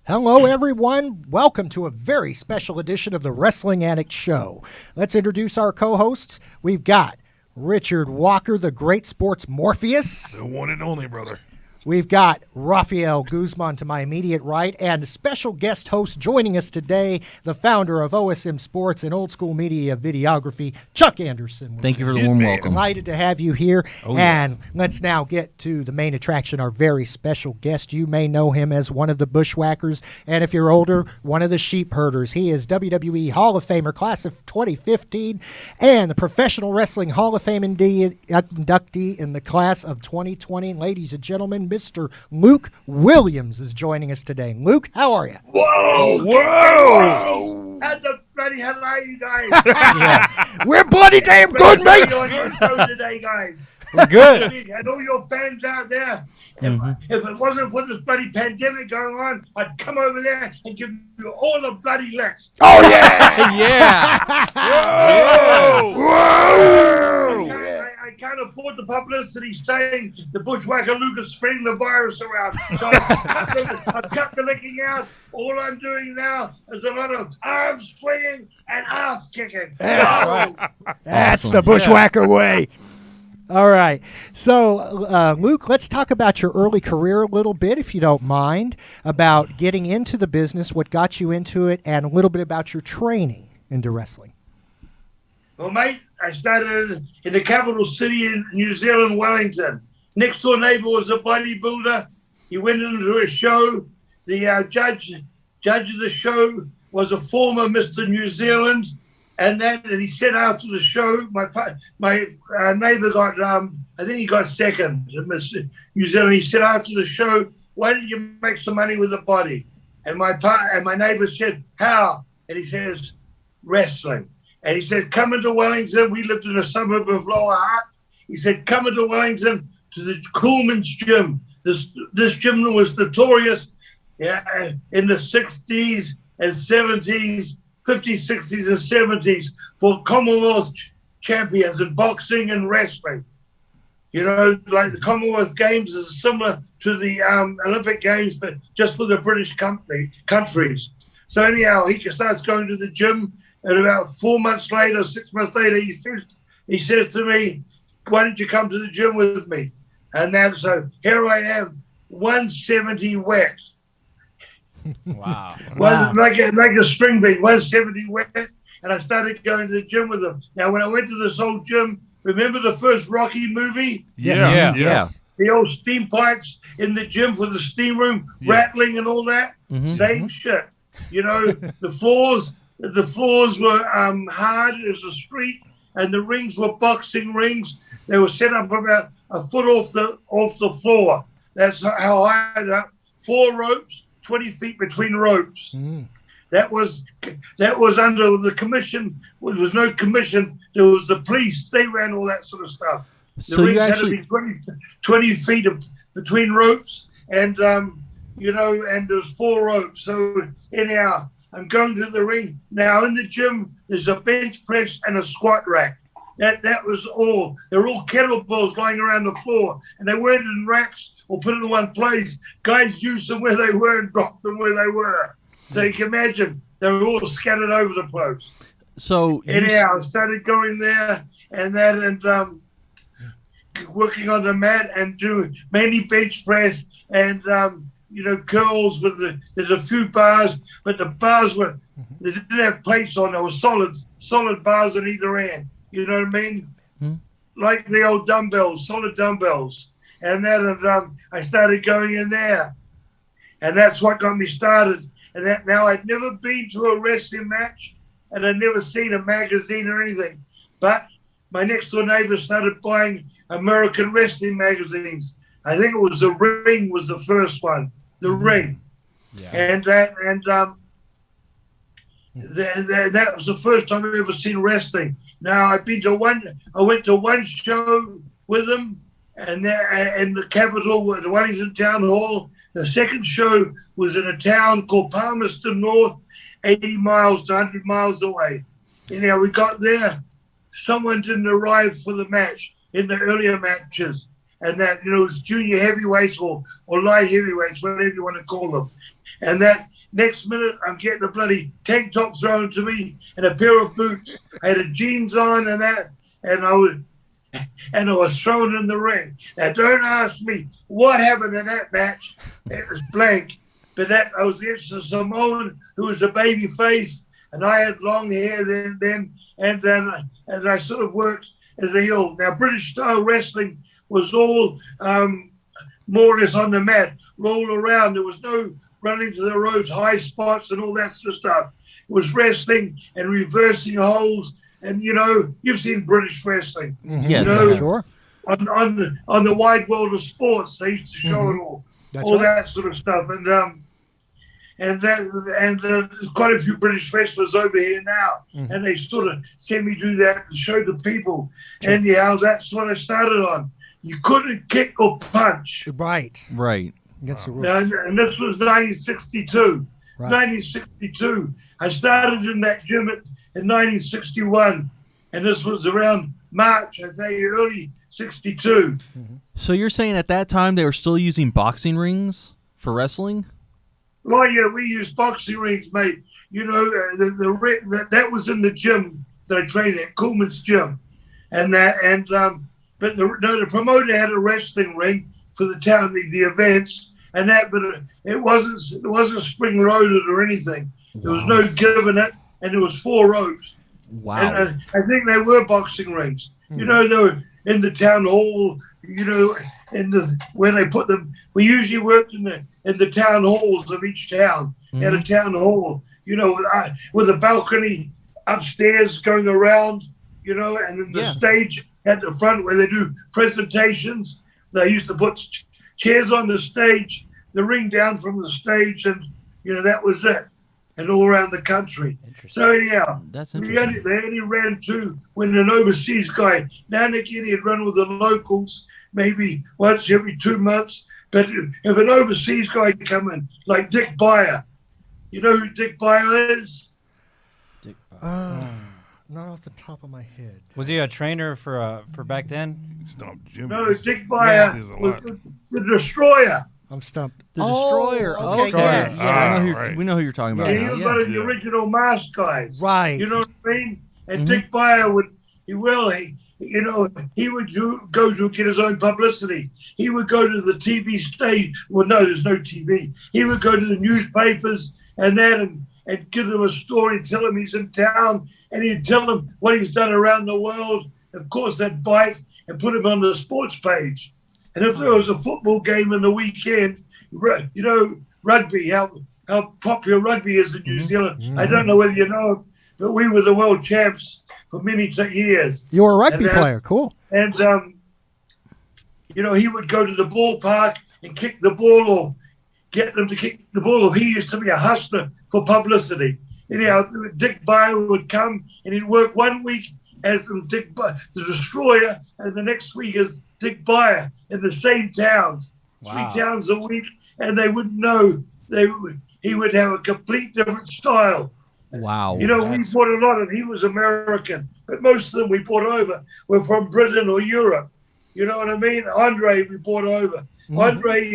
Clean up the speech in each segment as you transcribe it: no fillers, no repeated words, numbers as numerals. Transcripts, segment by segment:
Hello, everyone. Welcome to a very special edition of the Wrestling Addicts Show. Let's introduce our co-hosts. We've got Richard Walker, the great sports Morpheus. The one and only, brother. We've got Rafael Guzman to my immediate right, and a special guest host joining us today, the founder of OSM Sports and Old School Media Videography, Chuck Anderson. Thank you for the warm welcome. Delighted to have you here. And let's now get to the main attraction, our very special guest. You may know him as one of the Bushwhackers, and if you're older, one of the Sheep Herders. He is WWE Hall of Famer, class of 2015, and the Professional Wrestling Hall of Fame inductee in the class of 2020. Ladies and gentlemen, Mr. Luke Williams is joining us today. Luke, how are you? Whoa! Whoa! How the bloody hell are you guys? We're bloody damn good, mate! On your show today, guys. We're good. And all your fans out there, if it wasn't for this bloody pandemic going on, I'd come over there and give you all a bloody licks. Oh, yeah! Yeah. Whoa! I can't afford the publicity saying the Bushwhacker Luke is spreading the virus around. So I've cut the licking out. All I'm doing now is a lot of arm swinging and ass kicking. That's the Bushwhacker way. All right. So, Luke, let's talk about your early career a little bit, if you don't mind, about getting into the business, what got you into it, and a little bit about your training into wrestling. Well, mate, I started in the capital city in New Zealand, Wellington. Next door neighbor was a bodybuilder. He went into a show. The judge of the show was a former Mr. New Zealand. And he said after the show, my neighbor got, I think he got second in Mr. New Zealand. He said after the show, why didn't you make some money with the body? And my neighbor said, how? And he says, wrestling. And he said, come into Wellington. We lived in a suburb of Lower Hutt. He said, come into Wellington to the Coolman's gym. This gym was notorious in the 60s and 70s, 50s, 60s, and 70s for Commonwealth champions in boxing and wrestling. You know, like the Commonwealth Games is similar to the Olympic Games, but just for the British countries. So anyhow, he starts going to the gym. And about 4 months later, 6 months later, he said to me, why don't you come to the gym with me? And then, so here I am, 170 wet. Wow. Well, like a string bean, 170 wet. And I started going to the gym with him. Now, when I went to this old gym, remember the first Rocky movie? Yeah. The old steam pipes in the gym for the steam room, rattling and all that? Same shit. You know, the floors were hard as a street, and the rings were boxing rings. They were set up about a foot off the floor. That's how high up. 4 ropes, 20 feet between ropes. That was under the commission. Well, there was no commission. There was the police. They ran all that sort of stuff. The rings had to be 20 feet between ropes, and and there's 4 ropes. So anyhow, I'm going to the ring. Now in the gym, there's a bench press and a squat rack. That was all. They're all kettlebells lying around the floor, and they weren't in racks or put in one place. Guys used them where they were and dropped them where they were. So you can imagine they were all scattered over the place. So anyhow, I started going there and working on the mat and doing mainly bench press and curls there's a few bars, but the bars they didn't have plates on. There were solid bars on either end. You know what I mean? Like the old dumbbells, solid dumbbells. And I started going in there, and that's what got me started. And now I'd never been to a wrestling match, and I'd never seen a magazine or anything. But my next door neighbor started buying American wrestling magazines. I think it was The Ring was the first one. The Ring. Yeah. And that was the first time I've ever seen wrestling. Now I went to one show with him, and in the capital, the Wellington Town Hall. The second show was in a town called Palmerston North, 80 miles to 100 miles away. Anyhow, we got there. Someone didn't arrive for the match in the earlier matches. and that, you know, it's junior heavyweights or light heavyweights, whatever you want to call them. And that next minute, I'm getting a bloody tank top thrown to me and a pair of boots. I had a jeans on and that, and I was thrown in the ring. Now, don't ask me what happened in that match. It was blank. But that I was against Simone, who was a baby face, and I had long hair then, and I sort of worked as a heel. Now, British style wrestling was all more or less on the mat, roll around. There was no running to the ropes, high spots, and all that sort of stuff. It was wrestling and reversing holds. And, you know, you've seen British wrestling. Yes, you know, sure. On the wide world of sports, they used to show it all. That's all right. that sort of stuff. And quite a few British wrestlers over here now. And they sort of send me do that and show the people. Sure. And, yeah, that's what I started on. You couldn't kick or punch. Right. Right. Against the rules. And this was 1962. Right. 1962. I started in that gym in 1961, and this was around March, I think, early 62. So you're saying at that time they were still using boxing rings for wrestling? Well, yeah, we used boxing rings, mate. You know, that was in the gym that I trained at, Coolman's gym, but the promoter had a wrestling ring for the town, the events, and that, but it wasn't spring loaded or anything. There was no giving it, and there was 4 ropes. Wow. And I think they were boxing rings. You know, they were in the town hall. You know, when they put them, we usually worked in the town halls of each town. At a town hall, you know, with a balcony upstairs going around. You know, and then the stage at the front where they do presentations. They used to put chairs on the stage, the ring down from the stage, and you know that was it. And all around the country. So anyhow, That's they interesting. only ran 2 when an overseas guy. Now and again he'd run with the locals, maybe once every 2 months. But if an overseas guy come in, like Dick Beyer, you know who Dick Beyer is? Not off the top of my head. Was he a trainer for back then? Stumped Jimmy. No, Dick Beyer This is a was lot. the Destroyer. I'm stumped. The Destroyer. Oh, okay, Okay. yes. Yeah, right. we know who you're talking about. Yeah, now. he was Yeah. one of the original mask guys. Right. You know what I mean? And Dick Beyer would go to get his own publicity. He would go to the TV station. Well, no, there's no TV. He would go to the newspapers and give them a story, tell them he's in town, and he'd tell them what he's done around the world. Of course, they'd bite and put him on the sports page. And if there was a football game in the weekend, you know, rugby, how popular rugby is in New Zealand. I don't know whether you know, but we were the world champs for many years. You were a rugby player. Cool. And, you know, he would go to the ballpark and kick the ball or get them to kick the ball. He used to be a hustler for publicity. Anyhow, Dick Beyer would come and he'd work 1 week as the Destroyer, and the next week as Dick Beyer in the same towns, Wow. 3 towns a week, and they wouldn't know. He would have a complete different style. Wow. You know, we bought a lot of, he was American, but most of them we bought over were from Britain or Europe. You know what I mean? Andre, we bought over. Andre,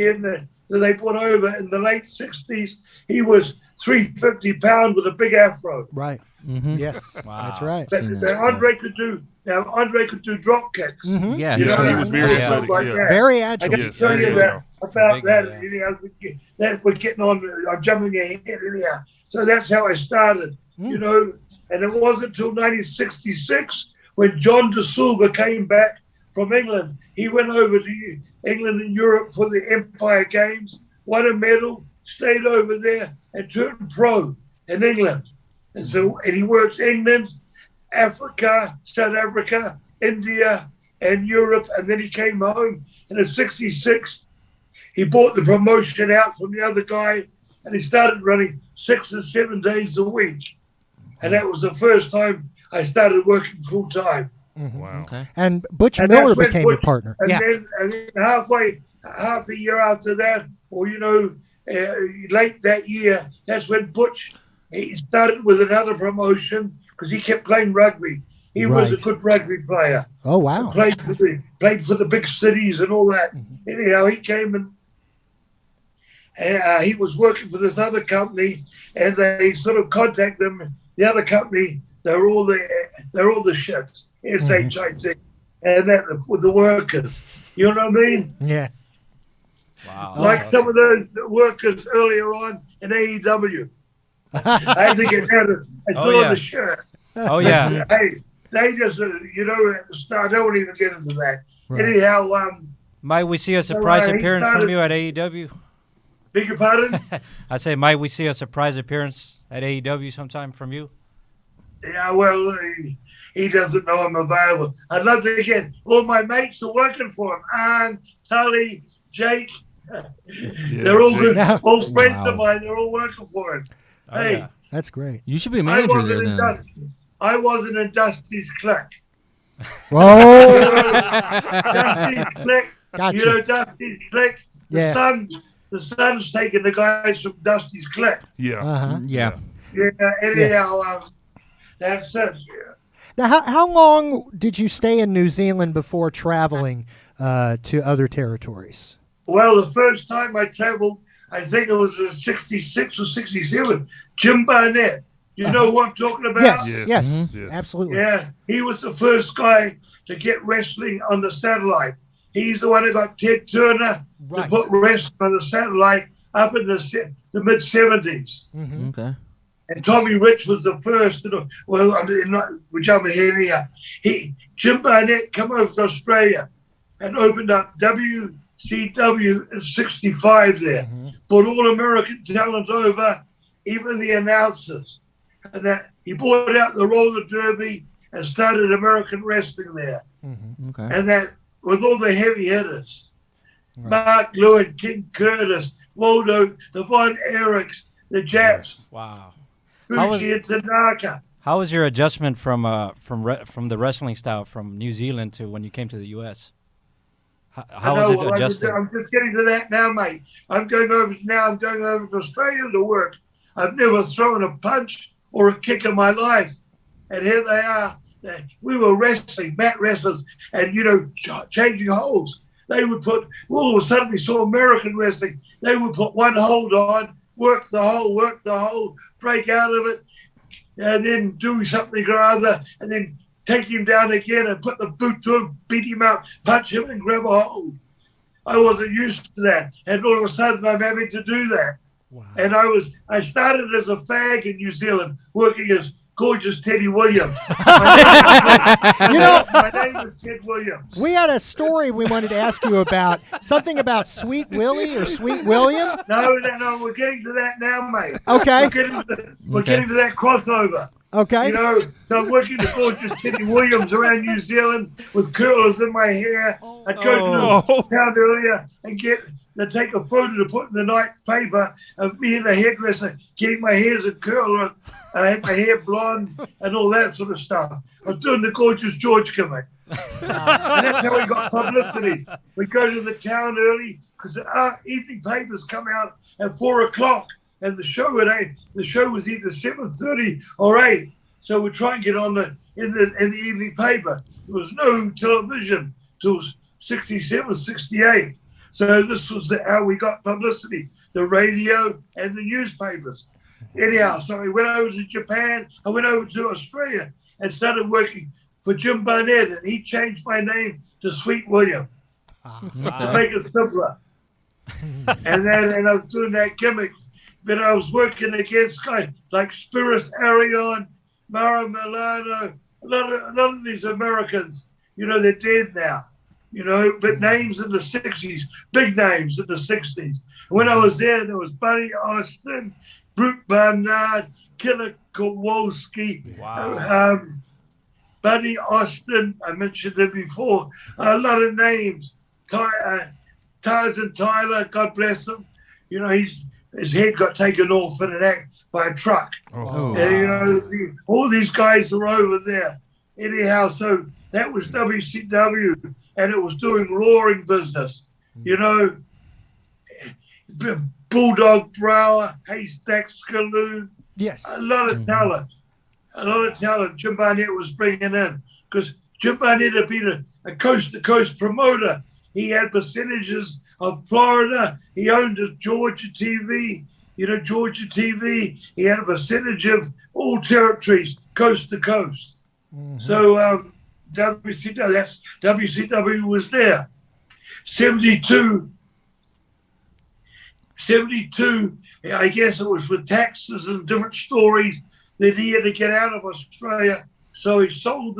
they bought over in the late 60s. He was 350 pounds with a big afro. Right. Mhm. Yes. Wow. That's right. But Seen that Andre could do drop kicks. Yeah. Yeah, he he was- was very Yeah. athletic. Like Yeah. that. Very I agile. can Yes, tell very you that agile. about Big that. guy, That we're getting on. I'm jumping ahead anyhow. So that's how I started. You know, and it wasn't until 1966 when John De Silva came back from England. He went over to England and Europe for the Empire Games, won a medal, stayed over there, and turned pro in England. And he worked England, Africa, South Africa, India, and Europe. And then he came home. And in '66, he bought the promotion out from the other guy, and he started running 6 or 7 days a week. And that was the first time I started working full time. Wow. Okay. And Butch And Miller that's when became your Butch- partner. And Yeah. then half a year after that, or late that year, that's when Butch he started with another promotion because he kept playing rugby. He was a Right. good rugby player. Oh, wow. Played for the big cities and all that. Anyhow, he came and he was working for this other company, and they sort of contacted him. The other company, they're all the shits, SHIT, and that with the workers. You know what I mean? Yeah. Wow. Like some of those workers earlier on in AEW. I had to get out of. I saw yeah. the shirt. Oh yeah. Hey, they just, at the start, I don't even get into that. Right. Anyhow, Might we see a surprise he appearance started- from you at AEW? beg your pardon? I say, might we see a surprise appearance at AEW sometime from you? Yeah, well, he doesn't know I'm available. I'd love to get all my mates are working for him. Ann, Tully, Jake. They're all good, Yeah. all friends Wow. of mine. They're all working for him. Hey, yeah. That's great. You should be a manager there then. I wasn't in Dusty's clique. Whoa. Dusty's clique. Gotcha. You know Dusty's clique? Yeah. The son's taking the guys from Dusty's clique. Yeah. Uh-huh. Yeah. Yeah, anyhow, that's it. Now, how long did you stay in New Zealand before traveling to other territories? Well, the first time I traveled, I think it was in 66 or 67, Jim Barnett. You know who I'm talking about? Yes, Yes. yes, Yes. absolutely. Yeah, he was the first guy to get wrestling on the satellite. He's the one who got Ted Turner Right. to put wrestling on the satellite up in the mid-70s. Okay. And Tommy Rich was the first, which I'm here. Jim Barnett come over to Australia and opened up WCW in 65 there. Brought all American talent over, even the announcers. And that he brought out the roller derby and started American wrestling there. Okay. And that with all the heavy hitters. Mark Lewin, King Curtis, Waldo, the Von Erichs, the Japs, Wow. How was- Bushi and Tanaka. How was your adjustment from the wrestling style from New Zealand to when you came to the U.S.? How was it adjusting? I'm just getting to that now, mate. I'm going over to Australia to work. I've never thrown a punch or a kick in my life. And here they are. We were wrestling, mat wrestlers, and, changing holds. They would put, all of a sudden we saw American wrestling. They would put one hold on, work the hold, break out of it, and then do something or other, and then take him down again and put the boot to him, beat him up, punch him and grab a hold. I wasn't used to that. And all of a sudden I'm having to do that. Wow. And I started as a fag in New Zealand, working as gorgeous Teddy Williams. My name was Ted Williams. We had a story we wanted to ask you about, something about Sweet Willie or Sweet William. No, we're getting to that now, mate. Okay. We're getting to that crossover. Okay. So I'm working the gorgeous Teddy Williams around New Zealand with curlers in my hair. I'd go to the town earlier and take a photo to put in the night paper of me and the hairdresser getting my hairs in curl. I had my hair blonde and all that sort of stuff. I was doing the gorgeous George gimmick. And that's how we got publicity. We go to the town early because our evening papers come out at 4 o'clock. And the show was either 7:30 or 8. So we try and get on in the evening paper. There was no television till 67, 68. So this was how we got publicity, the radio and the newspapers. Anyhow, so I went over to Japan. I went over to Australia and started working for Jim Barnett. And he changed my name to Sweet William to make it simpler. and I was doing that gimmick. But I was working against guys like Spiros Arion, Mara Milano, a lot of these Americans, they're dead now, but names in the 60s, big names in the 60s. When I was there was Buddy Austin, Brute Barnard, Killer Kowalski, Buddy Austin, I mentioned him before, a lot of names, Tarzan Tyler, God bless him, his head got taken off in an act by a truck. And, all these guys were over there. Anyhow, so that was WCW, and it was doing roaring business. Bulldog Brower, Haystack Skaloon. Yes. A lot of talent. a lot of talent Jim Barnett was bringing in, because Jim Barnett had been a coast-to-coast promoter. He had percentages of Florida. He owned Georgia TV. Georgia TV. He had a percentage of all territories, coast to coast. Mm-hmm. So WCW was there. 72, I guess it was with taxes and different stories that he had to get out of Australia. So he sold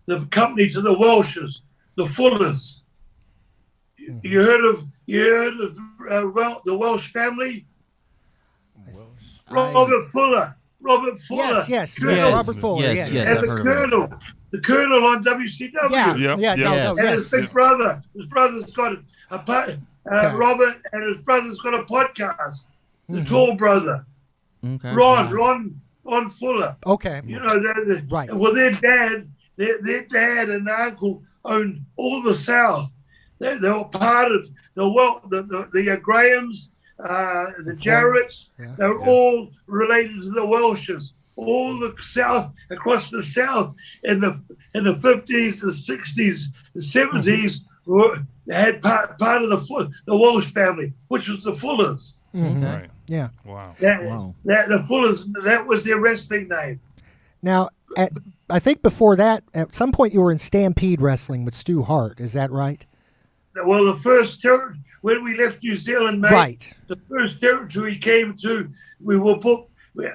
the company to the Welshes, the Fullers. You heard of the Welsh family? Robert Fuller. Yes, Colonel, Robert Fuller. Yes. And the Colonel on WCW. Yeah. And his big brother. His brother's got Robert, and his brother's got a podcast. The tall brother. Okay. Ron Fuller. Okay. Right. Well, their dad and their uncle owned all the South. They were part of the Grahams, the Jarretts. Yeah. They were all related to the Welshes. All the South, across the South, in the 50s, the 60s, the 70s, had part of the Welsh family, which was the Fullers. Mm-hmm. Right. Yeah. Wow. The Fullers, that was their wrestling name. Now, I think before that, at some point you were in Stampede Wrestling with Stu Hart. Is that right? Well, the first territory, when we left New Zealand, mate, right. The first territory we came to, we were booked.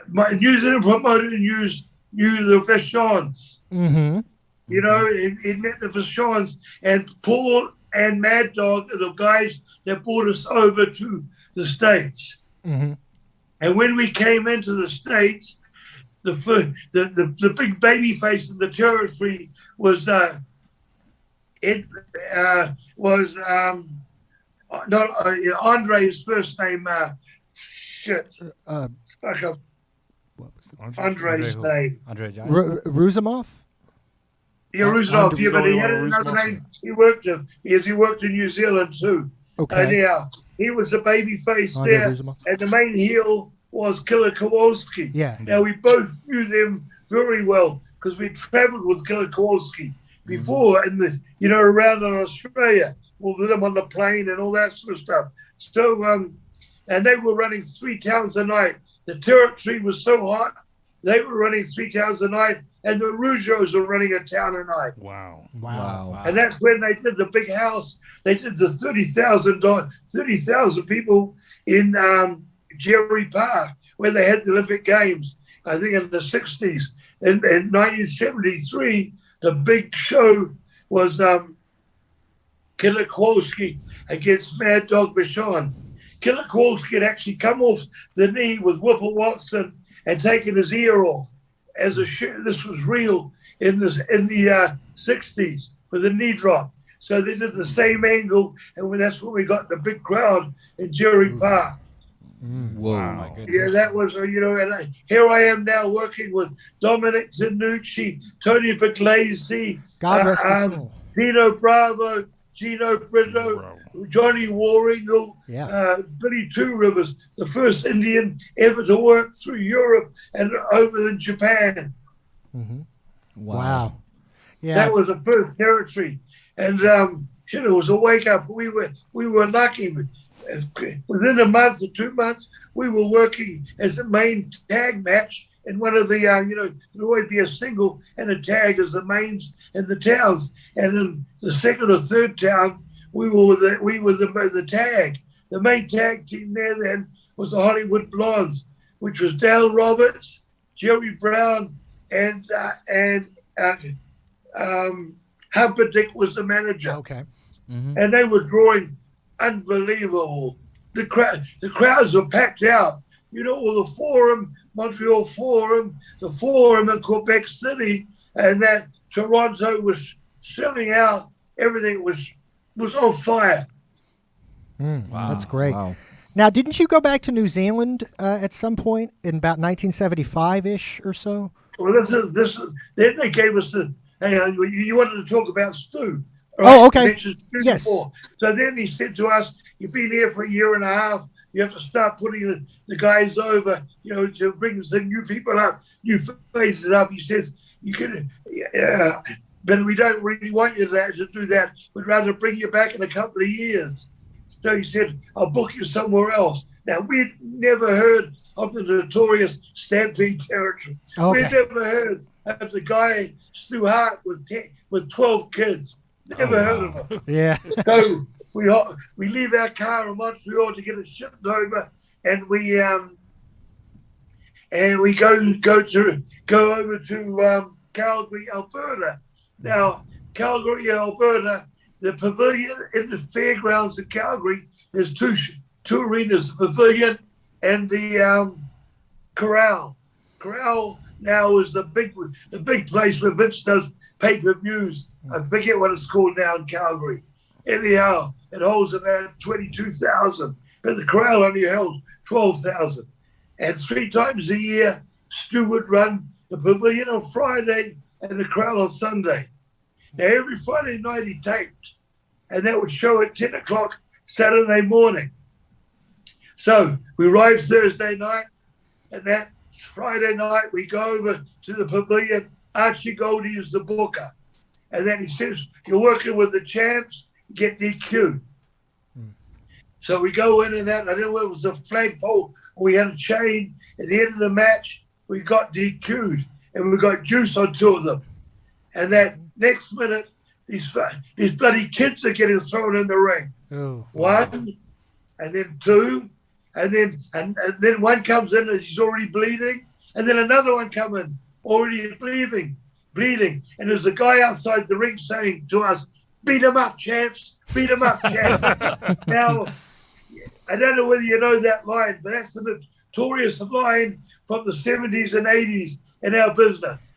My New Zealand promoter knew the Vachons. Mm-hmm. He met the Vachons, and Paul and Mad Dog are the guys that brought us over to the States. Mm-hmm. And when we came into the States, the big baby face in the territory was Andre's first name. Fuck up. What was it? Andre's name. Andre Ruzimov? Yeah, Ruzimov. Yeah, but he had another name. He worked in New Zealand too. Okay. And he was the baby face there, Ruzimov. and the main heel was Killer Kowalski. Yeah. Now we both knew them very well because we travelled with Killer Kowalski before, and around in Australia, with them on the plane and all that sort of stuff. So, and they were running 3 towns a night. The territory was so hot, they were running 3 towns a night, and the Rougeos were running a town a night. Wow. And that's when they did the big house. They did the 30,000 people in Jerry Park, where they had the Olympic Games, I think in the 60s. In 1973, the big show was Killer Kowalski against Mad Dog Vachon. Killer Kowalski had actually come off the knee with Whipple Watson and taken his ear off. This was real in the 60s with a knee drop. So they did the same angle, and that's when we got the big crowd in Jerry Park. Whoa. Oh my goodness. Yeah, that was, and here I am now working with Dominic Zanucci, Tony Puglisi, God rest his soul. Dino Bravo, Gino Brito, Johnny Waringle, Billy Two Rivers, the first Indian ever to work through Europe and over in Japan. Mm-hmm. Wow. Yeah. That was the first territory. And it was a wake up. We were lucky. Within a month or 2 months, we were working as the main tag match in one of the, there'd always be a single and a tag as the mains in the towns. And in the second or third town, we were the tag. The main tag team there then was the Hollywood Blondes, which was Dale Roberts, Jerry Brown, and Humperdinck was the manager. Okay. Mm-hmm. And they were drawing unbelievable. The crowds were packed out. All the Forum, Montreal Forum, the Forum in Quebec City, and that Toronto was selling out. Everything was on fire. Wow. That's great. Wow. Now, didn't you go back to New Zealand at some point in about 1975-ish or so? Well, this is. Then they gave us the. Hang on, you wanted to talk about Stu. Right? Oh, okay. Stu yes. Before. So then he said to us, "You've been here for a year and a half. you have to start putting the guys over, to bring some new people up, new faces up. He says, you can, but we don't really want you to do that. We'd rather bring you back in a couple of years. So he said, I'll book you somewhere else. Now, we'd never heard of the notorious Stampede territory. Okay. We'd never heard of the guy, Stu Hart, with 12 kids. Never heard of him. Yeah. So we leave our car in Montreal to get it shipped over, and we go over to Calgary, Alberta. Now, Calgary, Alberta, the pavilion in the fairgrounds in Calgary, there's two arenas, the pavilion and the corral. Corral now is the big place where Vince does pay-per-views. I forget what it's called now in Calgary. Anyhow, it holds about 22,000, but the corral only held 12,000. And 3 times a year, Stu would run the pavilion on Friday and the corral on Sunday. Now, every Friday night he taped, and that would show at 10 o'clock Saturday morning. So we arrive Thursday night, and that Friday night we go over to the pavilion. Archie Goldie is the booker. And then he says, you're working with the champs, get DQ. So we go in and out. I don't know, it was a flagpole. We had a chain. At the end of the match, we got DQ'd, and we got juice on 2 of them. And that next minute, these bloody kids are getting thrown in the ring. Oh. 1, and then 2, and then one comes in and he's already bleeding, and then another one comes in, already bleeding. And there's a guy outside the ring saying to us, beat him up, champs, beat him up, champs. Now, I don't know whether you know that line, but that's the notorious line from the 70s and 80s in our business.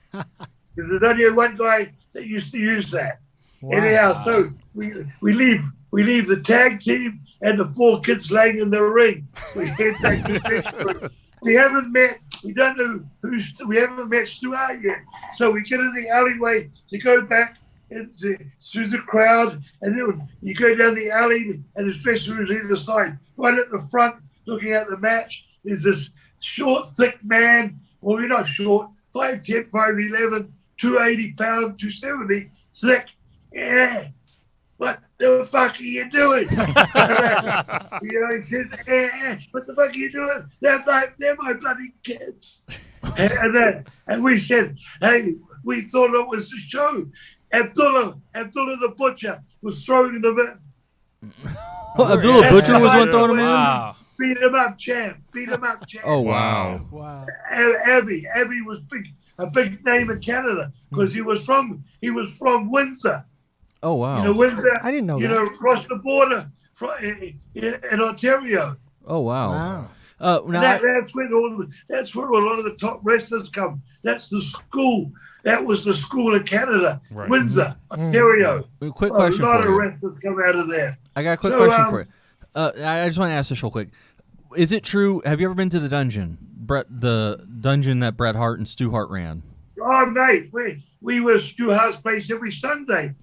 There's only one guy that used to use that. Wow. Anyhow, so we leave the tag team and the 4 kids laying in the ring. We head back to Westbrook. We haven't met Stu Hart yet. So we get in the alleyway to go back through the crowd, and then you go down the alley and there's dressing rooms either side. Right at the front, looking at the match, there's this short, thick man. Well, you're not short, 5'10", 5'11", 280 pounds, 270, thick. Yeah. What the fuck are you doing? He said, what the fuck are you doing? They're my bloody kids. And we said, hey, we thought it was the show. Abdullah the Butcher was throwing them in. Abdullah Butcher was one throwing him in? Wow. Beat him up, champ. Oh, wow. Wow. Abby was a big name in Canada because he was from Windsor. Oh, wow. Windsor. I didn't know that. Across the border in Ontario. Oh, wow. Wow. That's where a lot of the top wrestlers come. That's the school. That was the school in Canada, Right. Windsor, Ontario. Quick question a lot for of you. wrestlers come out of there. I got a quick question for you. I just want to ask this real quick. Is it true? Have you ever been to the dungeon? The dungeon that Bret Hart and Stu Hart ran? Oh, mate, we were Stu Hart's place every Sunday.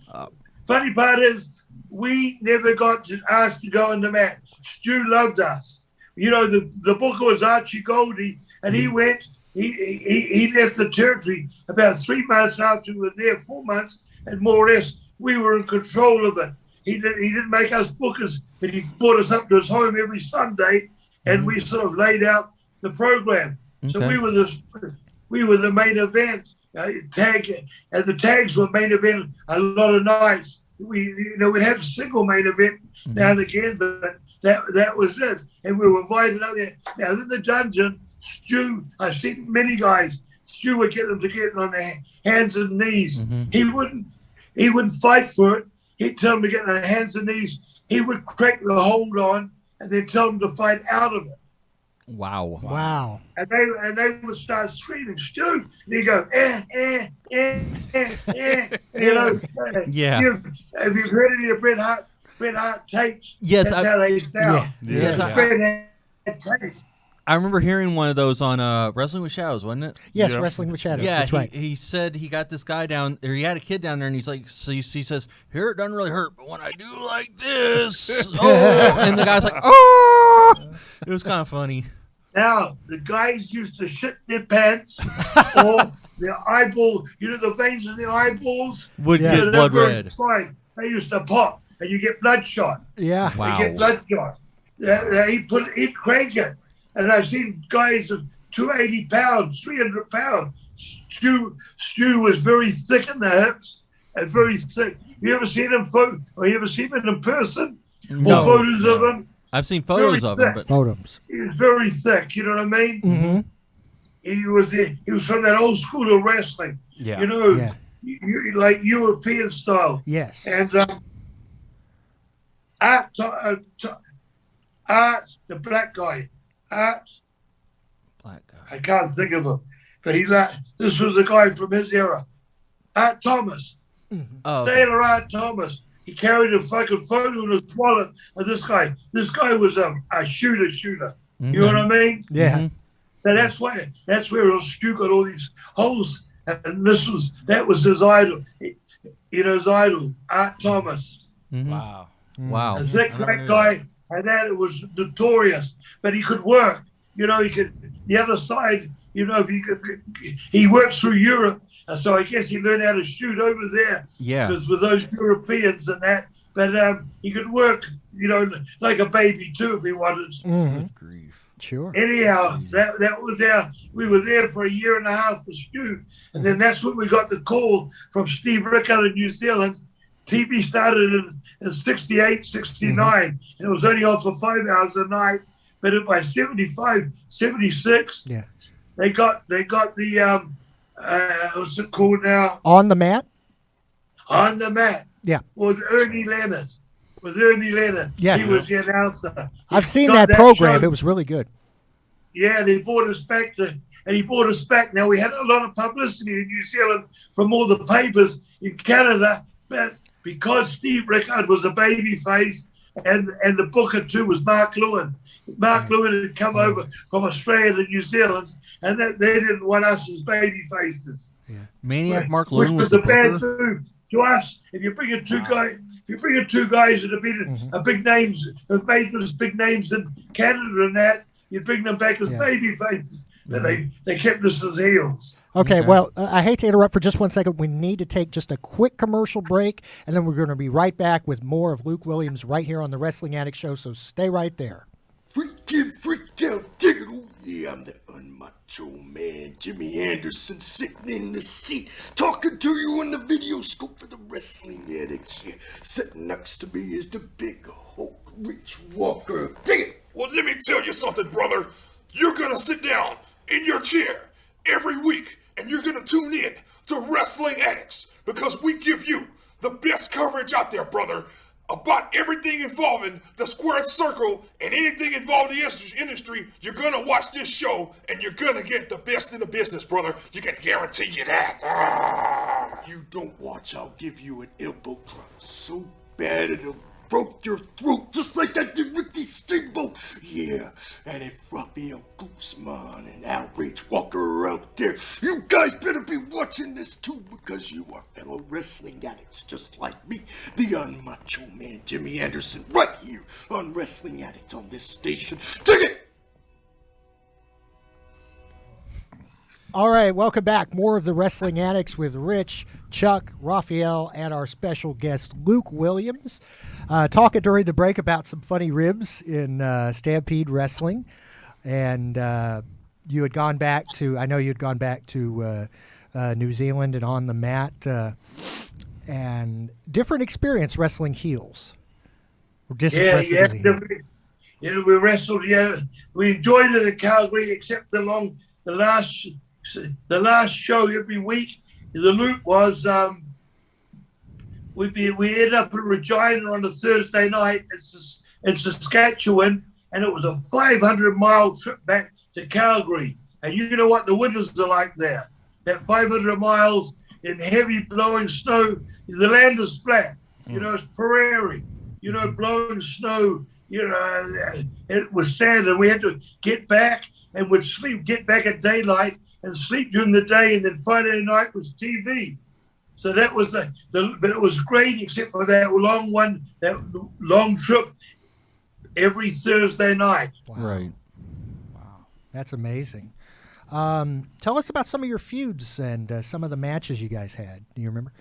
Funny part is, we never got asked to go on the mat. Stu loved us. The booker was Archie Goldie, and he went. He left the territory about 3 months after we were there, 4 months, and more or less we were in control of it. He didn't make us bookers, but he brought us up to his home every Sunday, and we sort of laid out the program. Okay. So we were the main event. And the tags were main event a lot of nights. We'd have a single main event now and again, but that was it. And we were invited out there. Now in the dungeon, Stu, I've seen many guys. Stu would get them to get on their hands and knees. He wouldn't fight for it. He'd tell them to get on their hands and knees. He would crack the hold on and then tell them to fight out of it. Wow. And they would start screaming, Stu. And he'd go, eh. Yeah. Have you heard any of Bret Hart tapes? Yes. That's how they sound. Yes. Bret Hart tapes. I remember hearing one of those on Wrestling with Shadows, wasn't it? Yes, Yeah. Wrestling with Shadows. Yeah, that's right. he said he got this guy down, or he had a kid down there, and he's like, so he says, here, it doesn't really hurt, but when I do like this, oh, and the guy's like, oh, it was kind of funny. Now, the guys used to shit their pants or their eyeball, the veins in the eyeballs Would Yeah. get blood red. Fine. They used to pop and you get bloodshot. Yeah. Wow. You get bloodshot. He'd crank it. And I've seen guys of 280 pounds, 300 pounds. Stu was very thick in the hips and very thick. You ever seen him you ever seen him in person? No. Or photos of him? I've seen photos Very of him, thick. but Photos. He was very thick, you know what I mean? Mm-hmm. He was from that old school of wrestling. Yeah. Yeah. Like European style. Yes. And Art, the black guy, Art, black guy. I can't think of him, but this was a guy from his era. Art Thomas, Oh, okay. Sailor Art Thomas. He carried a fucking photo in his wallet of this guy. This guy was a shooter. You know what I mean? Yeah. Mhm. So that's where Stu got all these holes, and that was his idol. His idol, Art Thomas. Mhm. Wow. Wow. A thick I never black knew guy, and that it was notorious. But he could work. He could the other side. He worked through Europe, and so I guess he learned how to shoot over there. Yeah. Because with those Europeans and that, but he could work. Like a baby too if he wanted. Mm-hmm. Good grief. Sure. Anyhow, that was we were there for a year and a half with Stu, and then that's when we got the call from Steve Rickard in New Zealand. TV started in 68, 69, and it was only on for 5 hours a night. But by 75, 76, Yeah. they got the what's it called now? On the mat? On the Mat. Yeah. With Ernie Leonard. Yes. He was the announcer. I've seen got that program. show. It was really good. Yeah, and he brought us back. Now, we had a lot of publicity in New Zealand from all the papers in Canada, but because Steve Rickard was a baby face and the booker too was Mark Lewin. Mark Lewin had come over from Australia to New Zealand, and they didn't want us as baby faces. Maniac Mark Which Lewin was was a the bad booker. move to us. If you bring in two guys that have been big names, have made them as big names in Canada and that, you bring them back as baby faces. But they kept us as heels. Okay, well, I hate to interrupt for just 1 second. We need to take just a quick commercial break, and then we're going to be right back with more of Luke Williams right here on the Wrestling Addict Show, so stay right there. Freak out, dig it. Oh, yeah, I'm the UnMacho man, Jimmy Anderson, sitting in the seat, talking to you on the video scope for the Wrestling Addicts. Yeah, sitting next to me is the big Hulk Bushwhacker. Dig it. Well, let me tell you something, brother. You're gonna sit down in your chair every week, and you're gonna tune in to Wrestling Addicts, because we give you the best coverage out there, brother, about everything involving the square circle and anything involving the industry. You're gonna watch this show, and you're gonna get the best in the business, brother. You can guarantee you that. You don't watch, I'll give you an elbow drop so bad it'll broke your throat just like that did Ricky Steamboat. Yeah, and if Rafael, Guzman, and Outrage Walker are out there, you guys better be watching this too, because you are fellow wrestling addicts just like me, the UnMacho man, Jimmy Anderson, right here on Wrestling Addicts on this station. Dig it! All right, welcome back. More of the Wrestling Addicts with Rich, Chuck, Rafael, and our special guest, Luke Williams. Talking during the break about some funny ribs in Stampede Wrestling. And you had gone back to, I know you'd gone back to New Zealand and On the Mat. And different experience wrestling heels. Yeah, we wrestled. Yeah, we enjoyed it in Calgary, except the last show every week. The loop was we ended up in Regina on a Thursday night in Saskatchewan, and it was a 500-mile trip back to Calgary. And you know what the winters are like there. That 500 miles in heavy blowing snow. The land is flat. You know, it's prairie. You know, blowing snow. it was sad, and we had to get back and would get back at daylight and sleep during the day, and then Friday night was TV. So that was but it was great, except for that long trip every Thursday night. Wow. Right. Wow, that's amazing. Tell us about some of your feuds and some of the matches you guys had. Do you remember?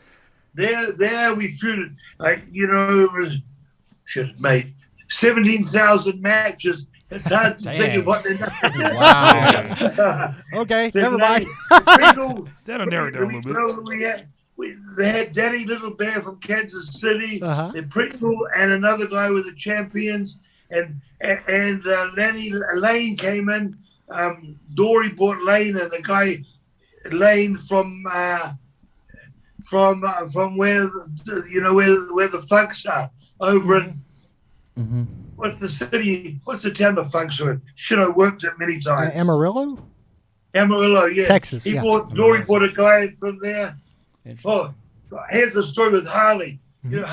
There we feuded, it was, mate, 17,000 matches. It's hard to think of what they're Wow. Okay, never mind. That'll narrow it down a little bit. They had Danny Little Bear from Kansas City, Uh-huh. and Pringle, and another guy with the champions, and Lane came in. Dory bought Lane, and the guy Lane from where where the Funks are over in. Mm-hmm. What's the city? What's the town the Funks are in? Should I worked it many times? Amarillo? Amarillo, yeah. Texas, yeah. Dory bought a guy from there. Oh, here's the story with Harley. Mm-hmm.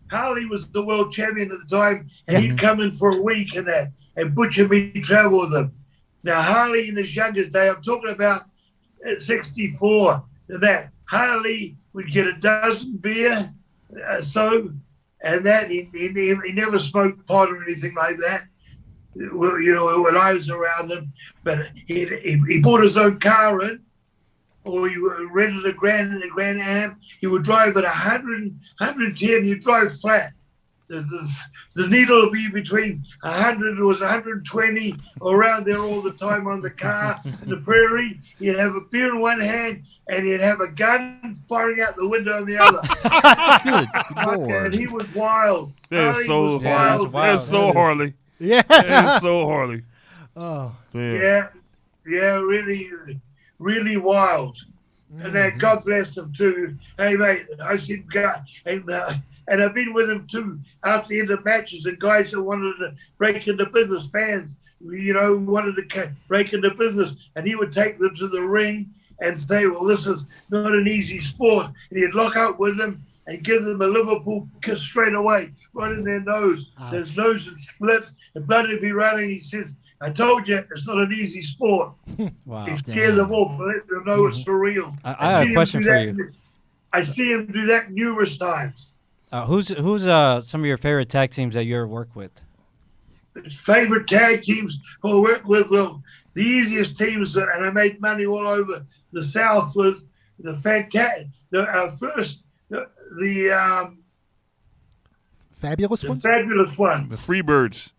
Harley was the world champion at the time, and he'd come in for a week and Butch and me travel with him. Now, Harley in his youngest day, I'm talking about at 64, and that Harley would get a dozen beer, and that he never smoked pot or anything like that. When I was around him, but he bought his own car in, or he rented a Grand Am. He would drive at 100, 110. He'd drive flat. The needle would be between 100, it was 120, around there all the time on the car in the prairie. He'd have a beer in one hand, and he'd have a gun firing out the window on the other. Good Lord. And he was wild. That is so was wild. That's so Harley. Yeah. That is so Harley. Oh. Yeah. Yeah, really, really wild. And then God bless him too. Hey mate, I seen God, and I've been with him too after the end of matches, and guys that wanted to break into business, fans, wanted to break into business, and he would take them to the ring and say, well, this is not an easy sport. And he'd lock up with them and give them a Liverpool kiss straight away, right in their nose. Ouch. Their nose would split, the blood would be running. He says, I told you, it's not an easy sport. Wow. He scared them off, let them know it's for real. I have a question for you. I see him do that numerous times. Who's some of your favorite tag teams that you ever worked with? His favorite tag teams who I worked with, well, the easiest teams, and I made money all over the South, was the fantastic, the Fabulous ones? fabulous The ones. Freebirds.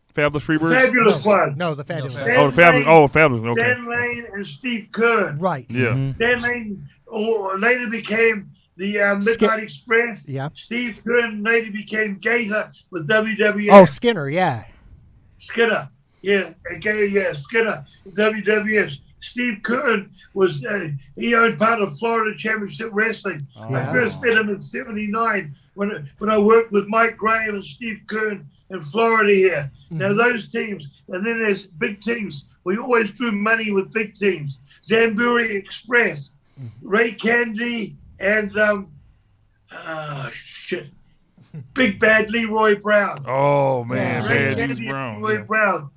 Fabulous Freebirds? Fabulous ones. No, the fabulous. Dan Oh, the Fabulous. Lane, Oh, Fabulous. Okay. Dan Lane and Steve Kern. Right. Yeah. Dan Lane later became the Midnight Express. Yeah. Steve Kern later became Gator with WWF. Oh, Skinner, yeah. Skinner. Yeah, Skinner, WWF. Steve Kern was, he owned part of Florida Championship Wrestling. I first met him in '79 when I worked with Mike Graham and Steve Kern in Florida here. Now those teams, and then there's big teams. We always drew money with big teams. Zamburi Express, Ray Candy, and Big Bad Leroy Brown. Oh, man. Ray Bad Candy News and Brown. Leroy Yeah. Brown.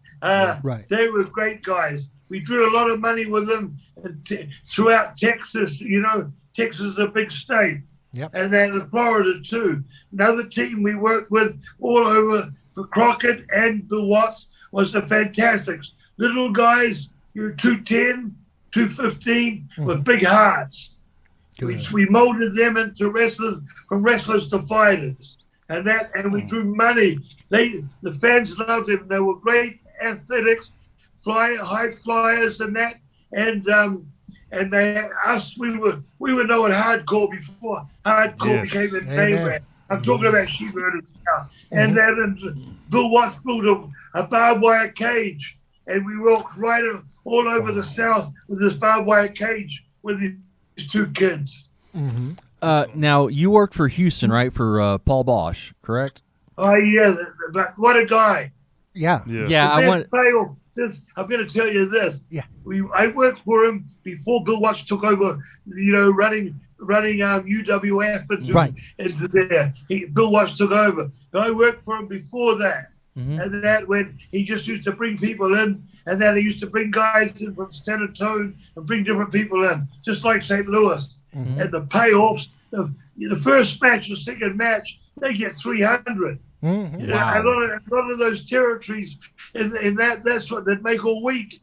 Right. They were great guys. We drew a lot of money with them throughout Texas. Texas is a big state. Yep. And then in Florida too. Another team we worked with all over for Crockett and Bill Watts was the Fantastics. Little guys, 210, 215 with big hearts. We molded them into wrestlers, from wrestlers to fighters. And we drew money. The fans loved them. They were great athletics, high flyers and that. And we were known hardcore before hardcore became a name brand. I'm talking about She-Murders now. And then Bill Watts built a barbed wire cage, and we walked right all over the South with this barbed wire cage with these two kids. Now, you worked for Houston, right, for Paul Bosch, correct? Oh, yeah, but what a guy. Yeah. Yeah, I'm going to tell you this. Yeah. I worked for him before Bill Watts took over, running UWF into there. Bill Watts took over. But I worked for him before that. and that when he just used to bring people in, and then he used to bring guys in from San Antonio and bring different people in, just like St. Louis. And the payoffs of the first match, the second match, they get 300. Mm-hmm. Wow. A lot of those territories in that's what they make all week.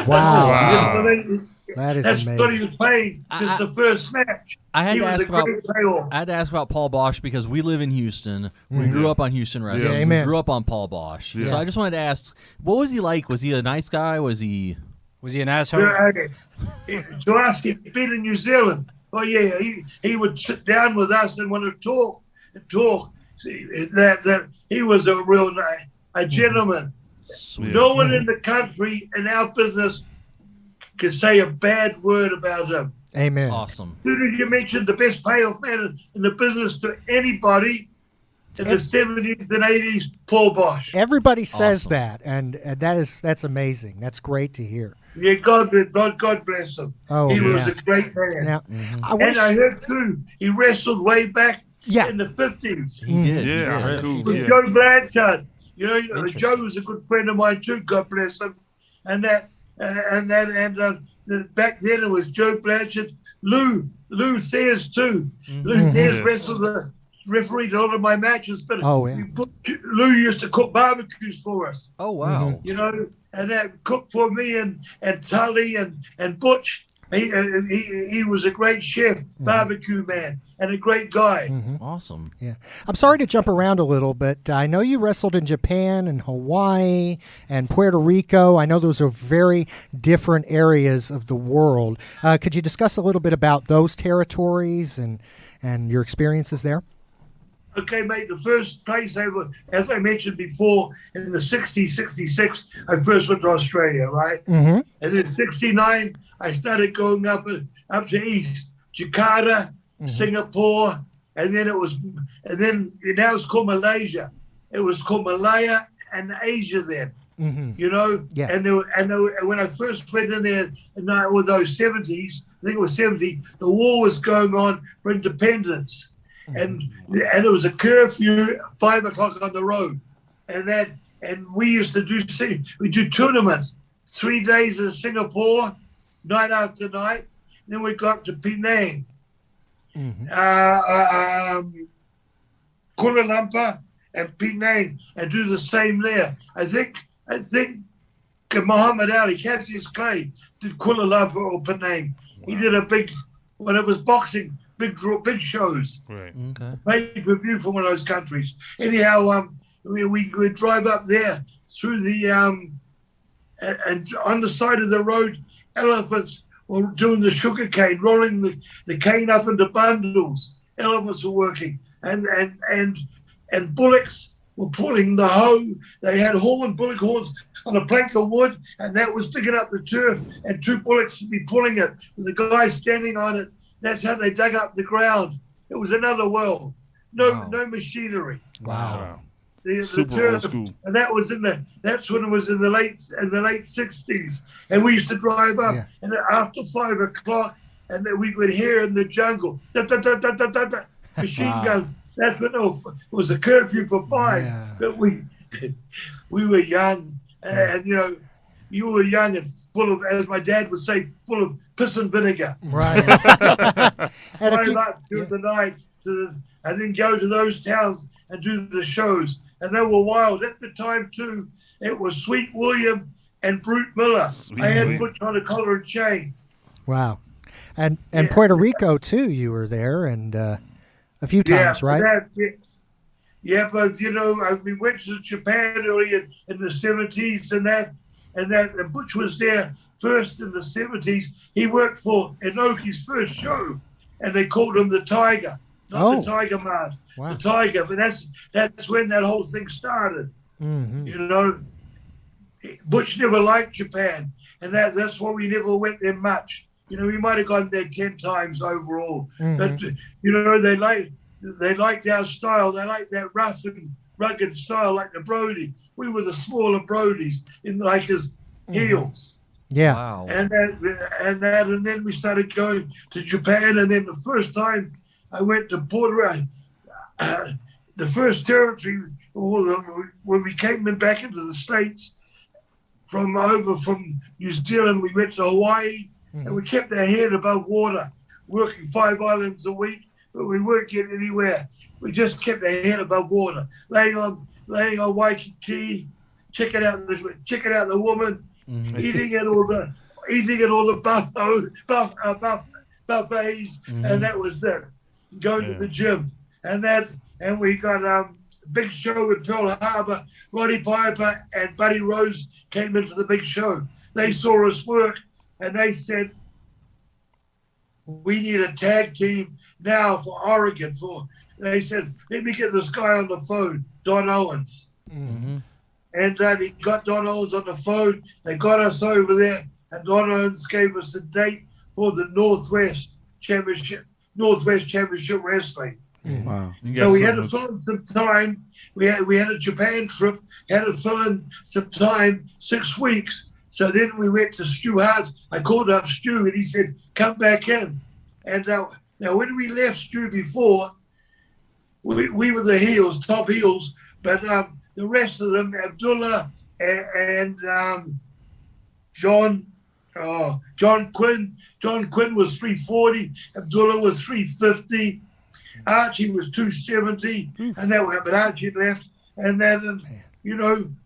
Wow. Wow. That is That's amazing. what he was paying. It's the first match. I had He to was ask a great payoff. I had to ask about Paul Bosch because we live in Houston. We grew up on Houston wrestling. Yeah, We amen. grew up on Paul Bosch. Yeah. So I just wanted to ask, what was he like? Was he a nice guy? Was he? Was he an asshole? To ask if he'd been in New Zealand. Oh yeah, he would sit down with us and want to talk. See, that he was a real a gentleman. Sweet. No one in the country in our business could say a bad word about him. Amen. Awesome. As soon as you mentioned the best payoff man in the business to anybody in the 70s and 80s, Paul Bosch. Everybody says Awesome. that, and that's amazing. That's great to hear. Yeah, God bless him. Oh, he yeah. was a great man. Now, I And wish, I heard too, he wrestled way back Yeah. in the 50s. He did. Yeah, He did. cool. With Yeah. Joe Blanchard. You know, Interesting. Joe was a good friend of mine too. God bless him. Back then it was Joe Blanchard, Lou Sayers too. Lou Sayers Yes. wrestled refereed a lot of my matches, but Oh, yeah. Lou used to cook barbecues for us. Oh wow. You know, and that cooked for me and Tully and Butch. He was a great chef, barbecue man, and a great guy. Awesome. yeah. I'm sorry to jump around a little, but I know you wrestled in Japan and Hawaii and Puerto Rico. I know those are very different areas of the world. Could you discuss a little bit about those territories and your experiences there? Okay, mate, the first place as I mentioned before, in the 60s, 66, I first went to Australia, right? Mm-hmm. And in 69, I started going up to east, Jakarta, Singapore, and then now it's called Malaysia. It was called Malaya and Asia then. Mm-hmm. You know, Yeah. and when I first went in there in those 70s, I think it was 70, the war was going on for independence. And it was a curfew at 5 o'clock on the road, and we used to do tournaments, 3 days in Singapore, night after night. Then we got to Penang, Kuala Lumpur, and Penang, and do the same there. I think Muhammad Ali, Cassius Clay, did Kuala Lumpur or Penang. He did a big, when it was boxing, big shows. Right. Okay. Pay-per-view from one of those countries. Anyhow, we would drive up there through the and on the side of the road, elephants were doing the sugar cane, rolling the cane up into bundles. Elephants were working, and bullocks were pulling the hoe. They had bullock horns on a plank of wood, and that was digging up the turf, and 2 bullocks would be pulling it with the guy standing on it. That's how they dug up the ground. It was another world. No machinery. Wow. The Super turf, old school. and that's when it was in the late 60s. And we used to drive up, Yeah. and after 5 o'clock, and then we could hear in the jungle, da, da, da, da, da, da, da, machine guns. That's when it was a curfew for 5. Yeah. But we were young, and you know, you were young and full of, as my dad would say, full of piss and vinegar. Right. And if Drive you- up through the night and then go to those towns and do the shows. And they were wild. At the time, too, it was Sweet William and Brute Miller. Sweet I had William. Butch on a collar and chain. Wow. And Puerto Rico too, you were there and a few times, right? But you know, we went to Japan early in the 70s and Butch was there first in the 70s. He worked for Inoki's first show, and they called him the Tiger, not the Tiger Man, Wow. the Tiger. But that's when that whole thing started. Mm-hmm. You know, Butch never liked Japan, and that's why we never went there much. You know, we might have gone there 10 times overall, but you know, they liked our style. They liked that rough and rugged style, like the Brody. We were the smaller Brodies in like his heels, Yeah. Wow. and then we started going to Japan. And then the first time I went to Puerto Rico, the first territory, when we came back into the States from New Zealand, we went to Hawaii, and we kept our head above water, working 5 islands a week, but we weren't getting anywhere. We just kept our head above water, laying on Waikiki, checking out the woman, eating at all the buffets, and that was it. Going to the gym, and we got a big show in Pearl Harbor. Roddy Piper and Buddy Rose came in for the big show. They saw us work, and they said, "We need a tag team now for Oregon." They said, "Let me get this guy on the phone, Don Owens." And he got Don Owens on the phone. They got us over there, and Don Owens gave us a date for the Northwest Championship Wrestling. Wow. So we had to fill in some time. We had a Japan trip, had to fill in some time, 6 weeks. So then we went to Stu Hart's. I called up Stu, and he said, "Come back in." And now when we left Stu before, we were the heels, top heels, but the rest of them, Abdullah and John Quinn. John Quinn was 340. Abdullah was 350. Archie was 270, and but Archie left. And then,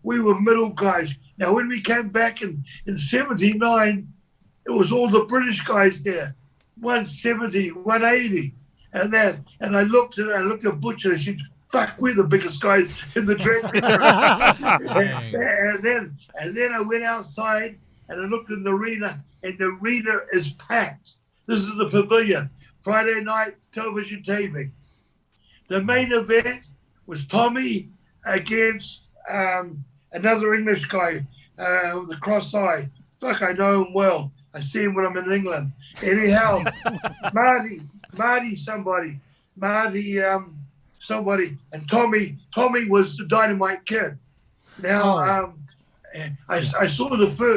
we were middle guys. Now, when we came back in 79, it was all the British guys there, 170, 180. And I looked at Butcher and I said, "Fuck, we're the biggest guys in the dressing room." and then I went outside and I looked in the arena, and the arena is packed. This is the pavilion. Friday night television taping. The main event was Tommy against another English guy with a cross eye. Fuck, I know him well. I see him when I'm in England. Anyhow, Marty somebody, and Tommy was the Dynamite Kid. Now, I saw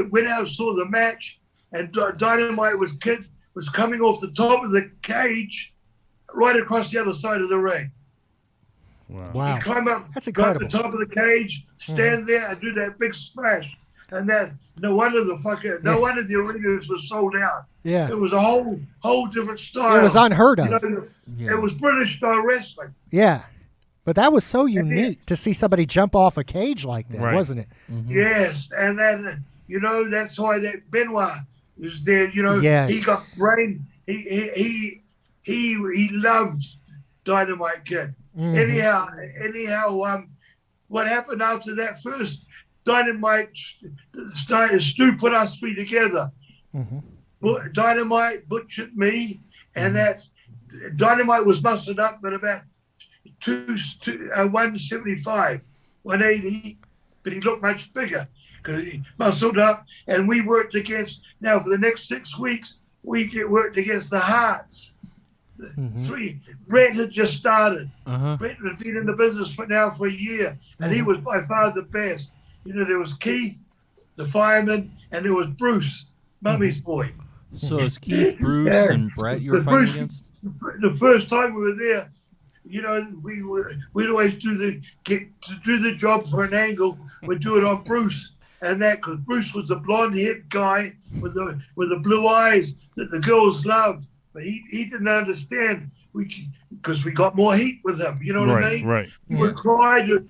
went out and saw the match, and Dynamite was coming off the top of the cage, right across the other side of the ring. Wow. He climb up, That's go incredible. to the top of the cage, stand there, and do that big splash. And no wonder the arenas were sold out. Yeah. It was a whole different style. It was unheard of. It was British style wrestling. Yeah. But that was so unique to see somebody jump off a cage like that, wasn't it? Yes, and then that's why that Benoit was there. Yes. He got brain. He loved Dynamite Kid. Anyhow, what happened after that first Dynamite? Stu put us three together. Dynamite butchered me, and that Dynamite was muscled up at about 175, 180, but he looked much bigger because he muscled up. And we worked against, now for the next 6 weeks, we worked against the Hearts. Brett had just started. Brett had been in the business for a year, and he was by far the best. There was Keith, the fireman, and there was Bruce, Mummy's boy. So it's Keith, Bruce, and Brett you were fighting against? The first time we were there, we'd always do the job for an angle. We'd do it on Bruce, and that because Bruce was the blonde-haired guy with the blue eyes that the girls loved, but he didn't understand because we got more heat with him. You know what I mean? Right. He would cry to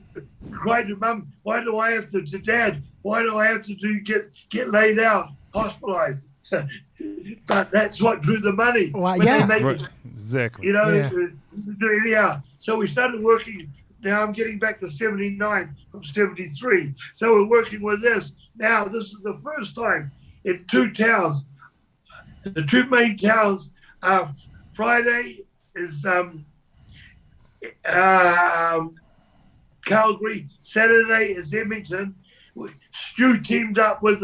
Mum, "Why do I have to Dad? Why do I have to get laid out, hospitalized?" But that's what drew the money. Well, yeah. Right. Exactly. Anyhow. So we started working. Now I'm getting back to 79 from 73. So we're working with this. Now this is the first time in 2 towns. The 2 main towns are Friday is Calgary. Saturday is Edmonton. Stu teamed up with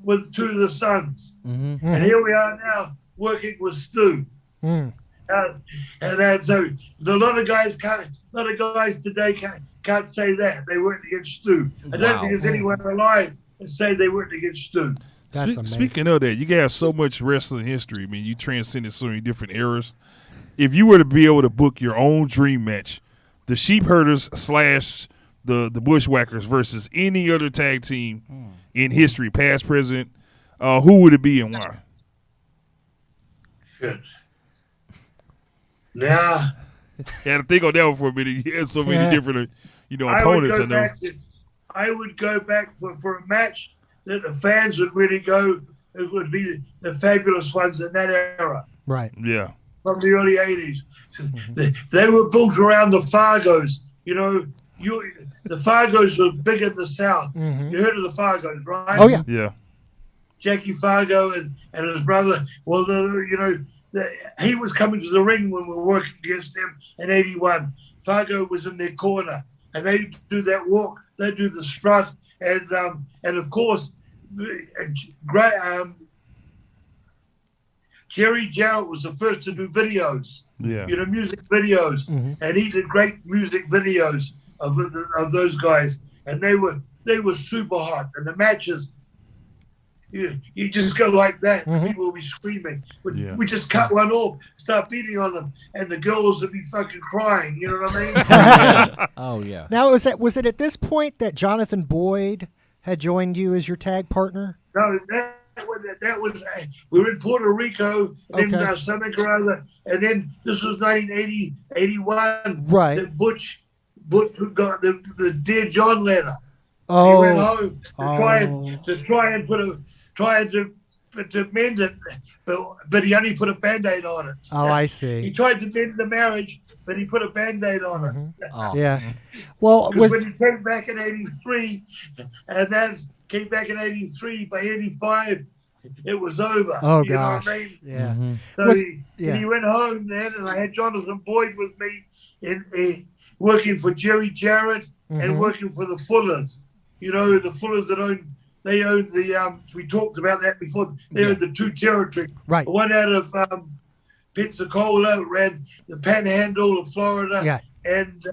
with 2 of the Sons. And here we are now working with Stu. And so a lot of guys today can't say that they weren't against Stu. I don't think there's anyone alive that say they weren't against Stu. That's amazing. Speaking of that, you have so much wrestling history. I mean, you transcended so many different eras. If you were to be able to book your own dream match the Sheep Herders / the Bushwhackers versus any other tag team in history, past, present, who would it be and why? Shit. Now, Had to think on that one for a minute. He has so many different, opponents. I would go back for a match that the fans would really go. It would be the Fabulous Ones in that era. Right. Yeah. From the early 80s. They were built around the Fargos. The Fargos were big in the South. Mm-hmm. You heard of the Fargos, right? Oh, yeah. Yeah. Jackie Fargo and his brother. Well, he was coming to the ring when we were working against them in 81. Fargo was in their corner, and they do that walk. They do the strut, and of course, Jerry Jarrett was the first to do videos. Yeah. Music videos, and he did great music videos of those guys, and they were super hot. And the matches, you just go like that, and people will be screaming. We just cut one off, start beating on them, and the girls would be fucking crying. You know what I mean? Oh yeah. Now, was it at this point that Jonathan Boyd had joined you as your tag partner? No, that was we were in Puerto Rico, and then something or other, and then this was 1980, 81. Right. That Butch got the Dear John letter. Oh. He went home to try to mend it, but he only put a Band-Aid on it. Oh, I see. He tried to mend the marriage, but he put a Band-Aid on it. Oh. Yeah. Well, Because when he came back in 83, and then came back in 83, by 85, it was over. Oh, you gosh. know what I mean? Yeah. So he went home then, and I had Jonathan Boyd with me in working for Jerry Jarrett and working for the Fullers. The Fullers that own the, we talked about that before, they own the two territories. Right. The one out of Pensacola ran the Panhandle of Florida and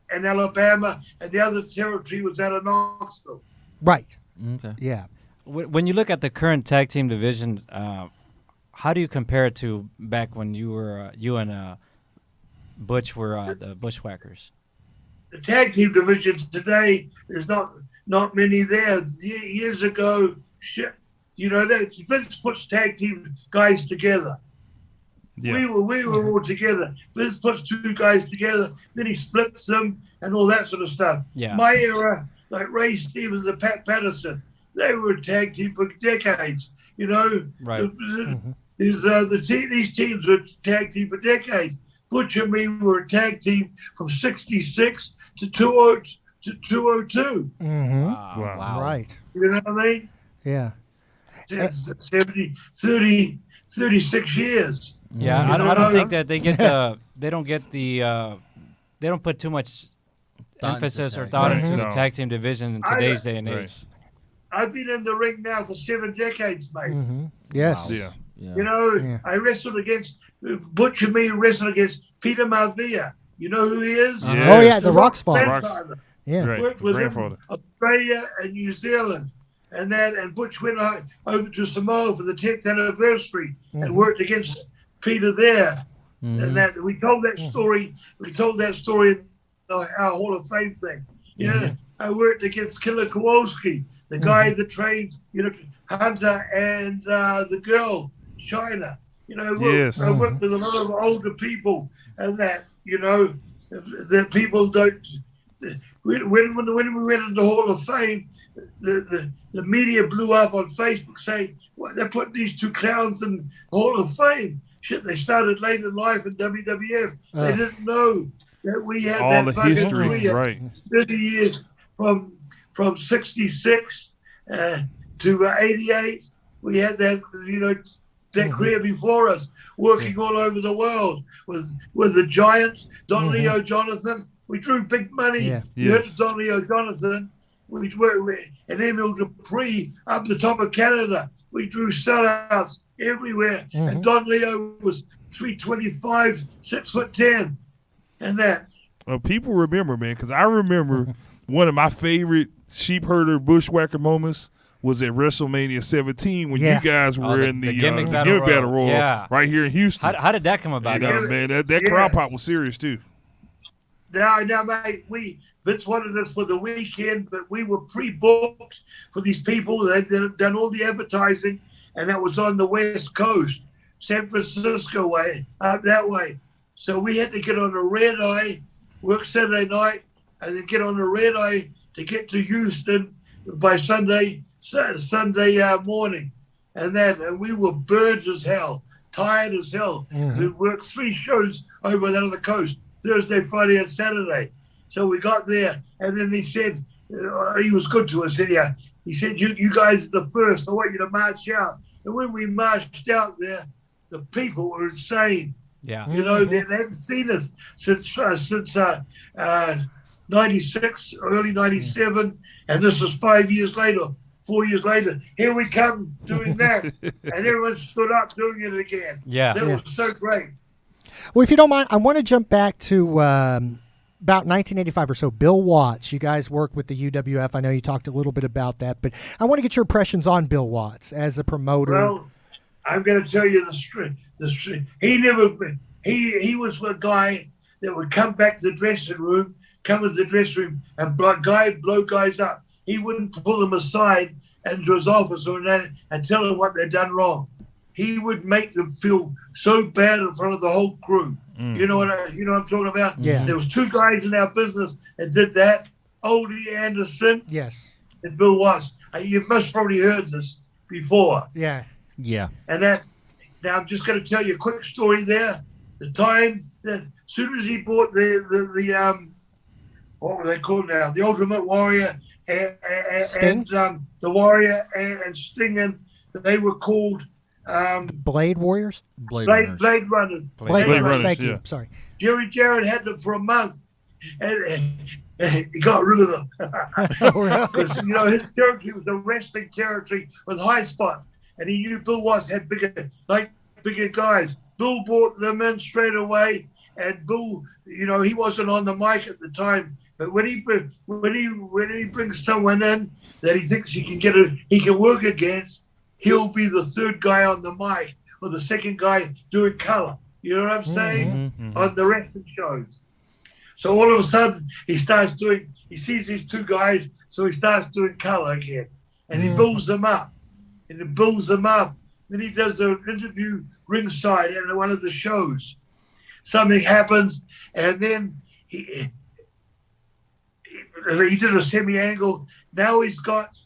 Alabama, and the other territory was out of Knoxville. Right. Okay. Yeah. When you look at the current tag team division, how do you compare it to back when you and Butch were the Bushwhackers? The tag team division today, there's not many there. Years ago, Vince puts tag team guys together. Yeah. We were all together. Vince puts two guys together, then he splits them and all that sort of stuff. Yeah. My era, like Ray Stevens and Pat Patterson, they were a tag team for decades. Right. These teams were tag team for decades. Butch and me were a tag team from 66 to 202. Mm-hmm. Wow. Right. You know what I mean? Yeah. 36 years. Yeah, I don't think that they get they don't put too much emphasis or thought into the tag team division in today's day and age. I've been in the ring now for 7 decades, mate. Mm-hmm. Yes. Yeah. I wrestled against Butch and me wrestled against Peter Maivia. You know who he is? Yes. Oh yeah, the Rock's father. Grandfather. Yeah. Right. Worked with Grandfather. him, Australia and New Zealand, and Butch went over to Samoa for the 10th anniversary and worked against Peter there. And that we told that story. We told that story in our Hall of Fame thing. I worked against Killer Kowalski, the guy that trained Hunter and the girl China. I worked with a lot of older people, and that the people don't. When we went into the Hall of Fame, the media blew up on Facebook saying, "Well, they're putting these two clowns in the Hall of Fame." Shit, they started late in life in WWF. They didn't know that we had all that the fucking history, career. right? 30 years from 66 to 88. We had that that career before us, working all over the world with the Giants, Don Leo Jonathan. We drew big money. Yeah. You heard of Don Leo Jonathan. We and Emil Dupree up the top of Canada. We drew sellouts everywhere. And Don Leo was 325, 6'10", and that. Well, people remember, man, because I remember one of my favorite sheep herder bushwhacker moments was at WrestleMania 17 when you guys were in the Gimmick Battle Royal right here in Houston. How did that come about? And, man, that crowd pop was serious too. No, mate. Vince wanted us for the weekend, but we were pre-booked for these people. They'd done all the advertising, and that was on the West Coast, San Francisco way, up that way. So we had to get on a red eye, work Saturday night, and then get on a red eye to get to Houston by Sunday morning. And we were burned as hell, tired as hell. We worked 3 shows over there on the coast, Thursday, Friday, and Saturday. So we got there, and then he said, he was good to us anyhow. He said, you guys are the first. I want you to march out. And when we marched out there, the people were insane. Yeah. You know, they haven't seen us since 96, early 97, and this is 5 years later, 4 years later. Here we come doing that, and everyone stood up doing it again. Yeah. That was so great. Well, if you don't mind, I want to jump back to about 1985 or so. Bill Watts, you guys worked with the UWF. I know you talked a little bit about that, but I want to get your impressions on Bill Watts as a promoter. Well, I'm going to tell you the street. He was a guy that would come back to the dressing room, and blow guys up. He wouldn't pull them aside into his office and tell them what they'd done wrong. He would make them feel so bad in front of the whole crew. You know what I'm talking about? Yeah. There was 2 guys in our business that did that. Oldie Anderson Yes. and Bill Watts. You must probably heard this before. Yeah. Yeah. And now I'm just going to tell you a quick story there. The time that as soon as he bought the what were they called now? The Ultimate Warrior Sting? and the Warrior and Sting, and they were called Blade Warriors? Blade Blade Runners. Runners. Blade Runners, Runners, thank yeah. you. Sorry. Jerry Jarrett had them for a month, and he got rid of them. Because, his territory was a wrestling territory with high spots, and he knew Bill Watts had bigger guys. Bill brought them in straight away, and Bill, he wasn't on the mic at the time, but when he brings someone in that he thinks he can work against, he'll be the 3rd guy on the mic or the 2nd guy doing color. You know what I'm saying? On the wrestling shows. So all of a sudden he sees these 2 guys, so he starts doing color again, and he builds them up, Then he does an interview ringside at one of the shows. Something happens, and then he did a semi-angle. Now he's got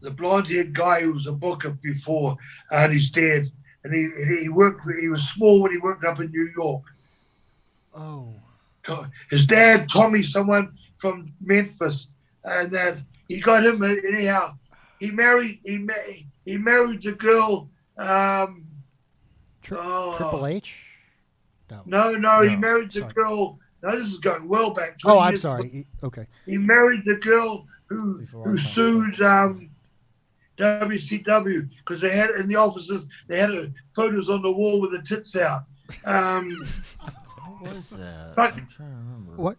the blonde-haired guy who was a booker before, and he's dead. And he was small when he worked up in New York. Oh. His dad, Tommy, someone from Memphis, and then he got him anyhow. He married the girl. Triple H? No, he married the girl. Now this is going well back. Oh, I'm sorry. Okay. He married the girl who sued WCW because they had in the offices they had photos on the wall with the tits out. What was that? But- I'm trying to remember. What?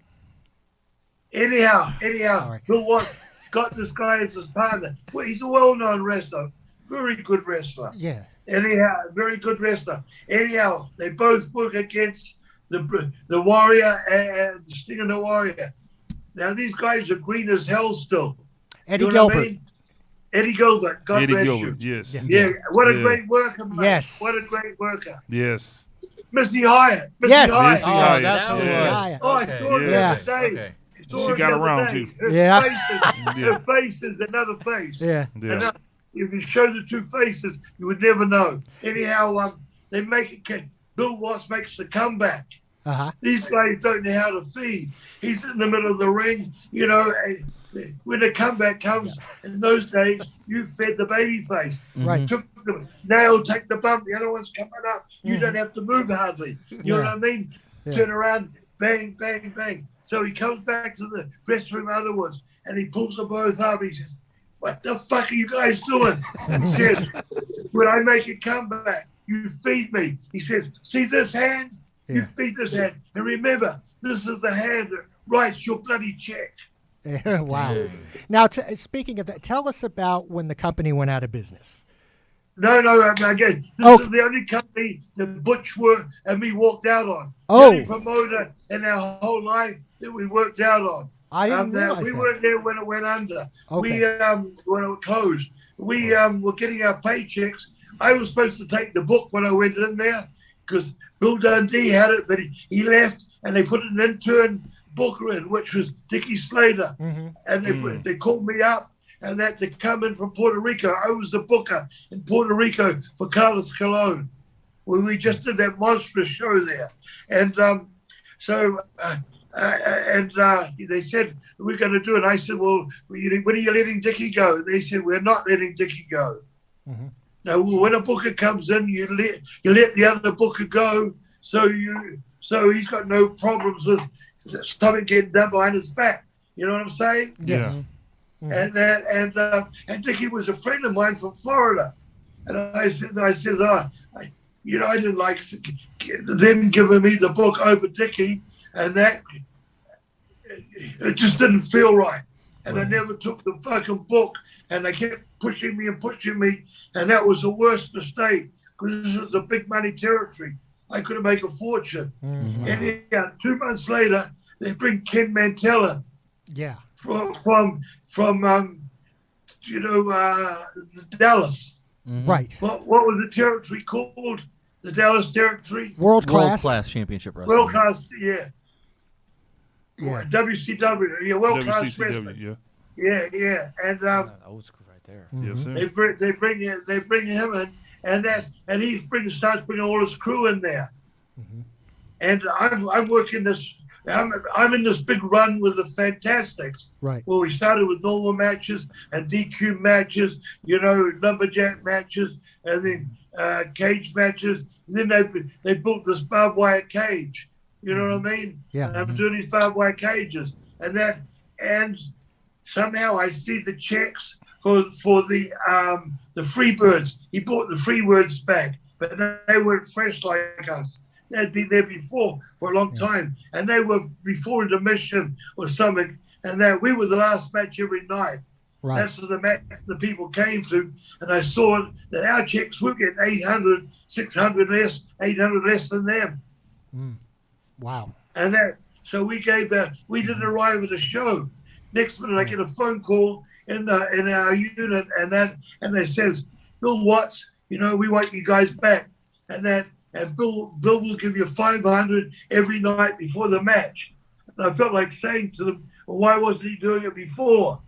Anyhow, Sorry. Bill Watts got this guy as his partner. Well, he's a well-known wrestler, very good wrestler. Yeah. Anyhow, very good wrestler. Anyhow, they both work against the Warrior and the Sting and the Warrior. Now these guys are green as hell still. Eddie You know what I Gilbert. mean? Eddie Gilbert. God bless Gilbert, you. yes. Yeah, what a Yeah. great worker, man. Yes. What a great worker. Yes. Missy Hyatt. Yes. Missy Hyatt. that's what it Yeah. was. Oh, I saw her Yes. the other day. Okay. Saw She her got the other around, day. too. Her Yeah. her face is another face. Yeah. Yeah. If you show the 2 faces, you would never know. Anyhow, they make it. Bill Watts makes the comeback. Uh-huh. These guys don't know how to feed. He's in the middle of the ring. When the comeback comes, in those days, you fed the baby face. Right. Took the nail, take the bump, the other one's coming up. You don't have to move hardly. You know what I mean? Yeah. Turn around, bang, bang, bang. So he comes back to the dressing room afterwards, and he pulls them both up. He says, "What the fuck are you guys doing?" He says, "When I make a comeback, you feed me." He says, "See this hand? You Yeah. feed this hand. And remember, this is the hand that writes your bloody check." Yeah, wow. Now, speaking of that, tell us about when the company went out of business. No, again, this Oh. is the only company me that Butch and me walked out on. Oh. The only promoter in our whole life that we worked out on. I didn't realize we that. weren't there when it went under. Okay. When it closed. We were getting our paychecks. I was supposed to take the book when I went in there because Bill Dundee had it, but he left and they put an intern booker in, which was Dickie Slater. And they called me up and that to come in from Puerto Rico. I was the booker in Puerto Rico for Carlos Colon. We just did that monstrous show there. And they said, we're going to do it. I said, well, when are you letting Dickie go? They said, we're not letting Dickie go. Now, when a booker comes in, you let the other booker go, so he's got no problems with something getting done behind his back. You know what I'm saying? Yes. And Dickie was a friend of mine from Florida, and I said, I didn't like them giving me the book over Dickie, and that it just didn't feel right. And I never took the fucking book, and they kept pushing me, and that was the worst mistake because this was the big money territory. I could have made a fortune. And then 2 months later, they bring Ken Mantell in. Yeah. From Dallas. Right. What was the territory called? The Dallas territory? World class championship wrestling. World class, yeah. WCW, yeah, world class wrestling. Yeah. And old school right there. Yes, sir. they bring him in, and he starts bringing all his crew in there. And I'm working this. I'm in this big run with the Fantastics. Right. Well, we started with normal matches and DQ matches, lumberjack matches, and then cage matches. And then they built this barbed wire cage. You know what I mean? Yeah. And I'm doing these barbed wire cages, and somehow I see the checks for the Freebirds. He bought the Freebirds back, but they weren't fresh like us. They'd been there before for a long time, and they were before intermission or something. And that we were the last match every night. Right. That's the match the people came to, and I saw that our checks were getting 800, 600 less, 800 less than them. Wow. And so we didn't arrive at a show. Next minute, I get a phone call in our unit, and they says, Bill Watts, we want you guys back, and Bill will give you 500 every night before the match. And I felt like saying to them, well, why wasn't he doing it before?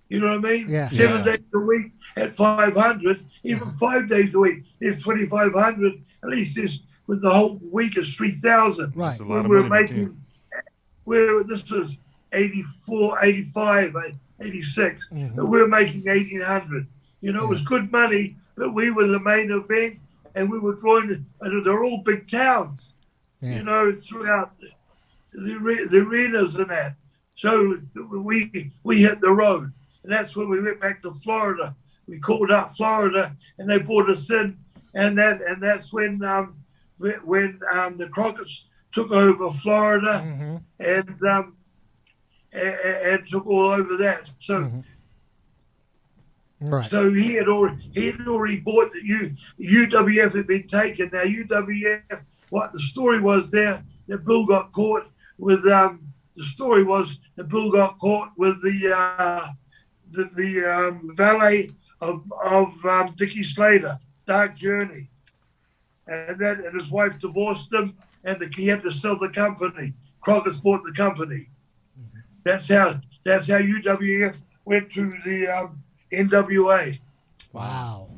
You know what I mean? Yeah. 7 days a week at 500, even 5 days a week is 2,500. At least with the whole week is 3,000. Right. A lot of money this was 84, 85, 86. And we were making 1,800. It was good money, but we were the main event, and we were drawing. And they're all big towns, throughout the arenas and that. So we hit the road, and that's when we went back to Florida. We called up Florida, and they brought us in, and that's when the Crockett's took over Florida, and took all over that. So. Right. So he had already bought the UWF had been taken. Now UWF, what the story was there, that Bill got caught with the valet of Dickie Slater, Dark Journey, and his wife divorced him, and he had to sell the company. Crockett's bought the company. That's how UWF went to the NWA. Wow.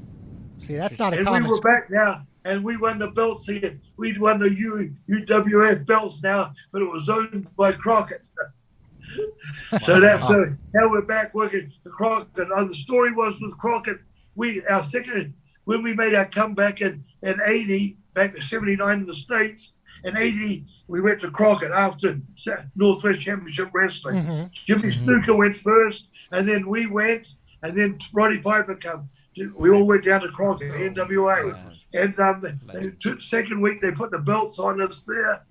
See, that's not a and common. We were back now, and we won the belts here. We won the UWF belts now, but it was owned by Crockett. So that's now we're back working for Crockett. The story was with Crockett. When we made our comeback in 80, back to 79 in the States. In 80, we went to Crockett after Northwest Championship Wrestling. Jimmy Snuka went first, and then we went. And then Roddy Piper came. We all went down to Crockett, NWA. And the second week, they put the belts on us there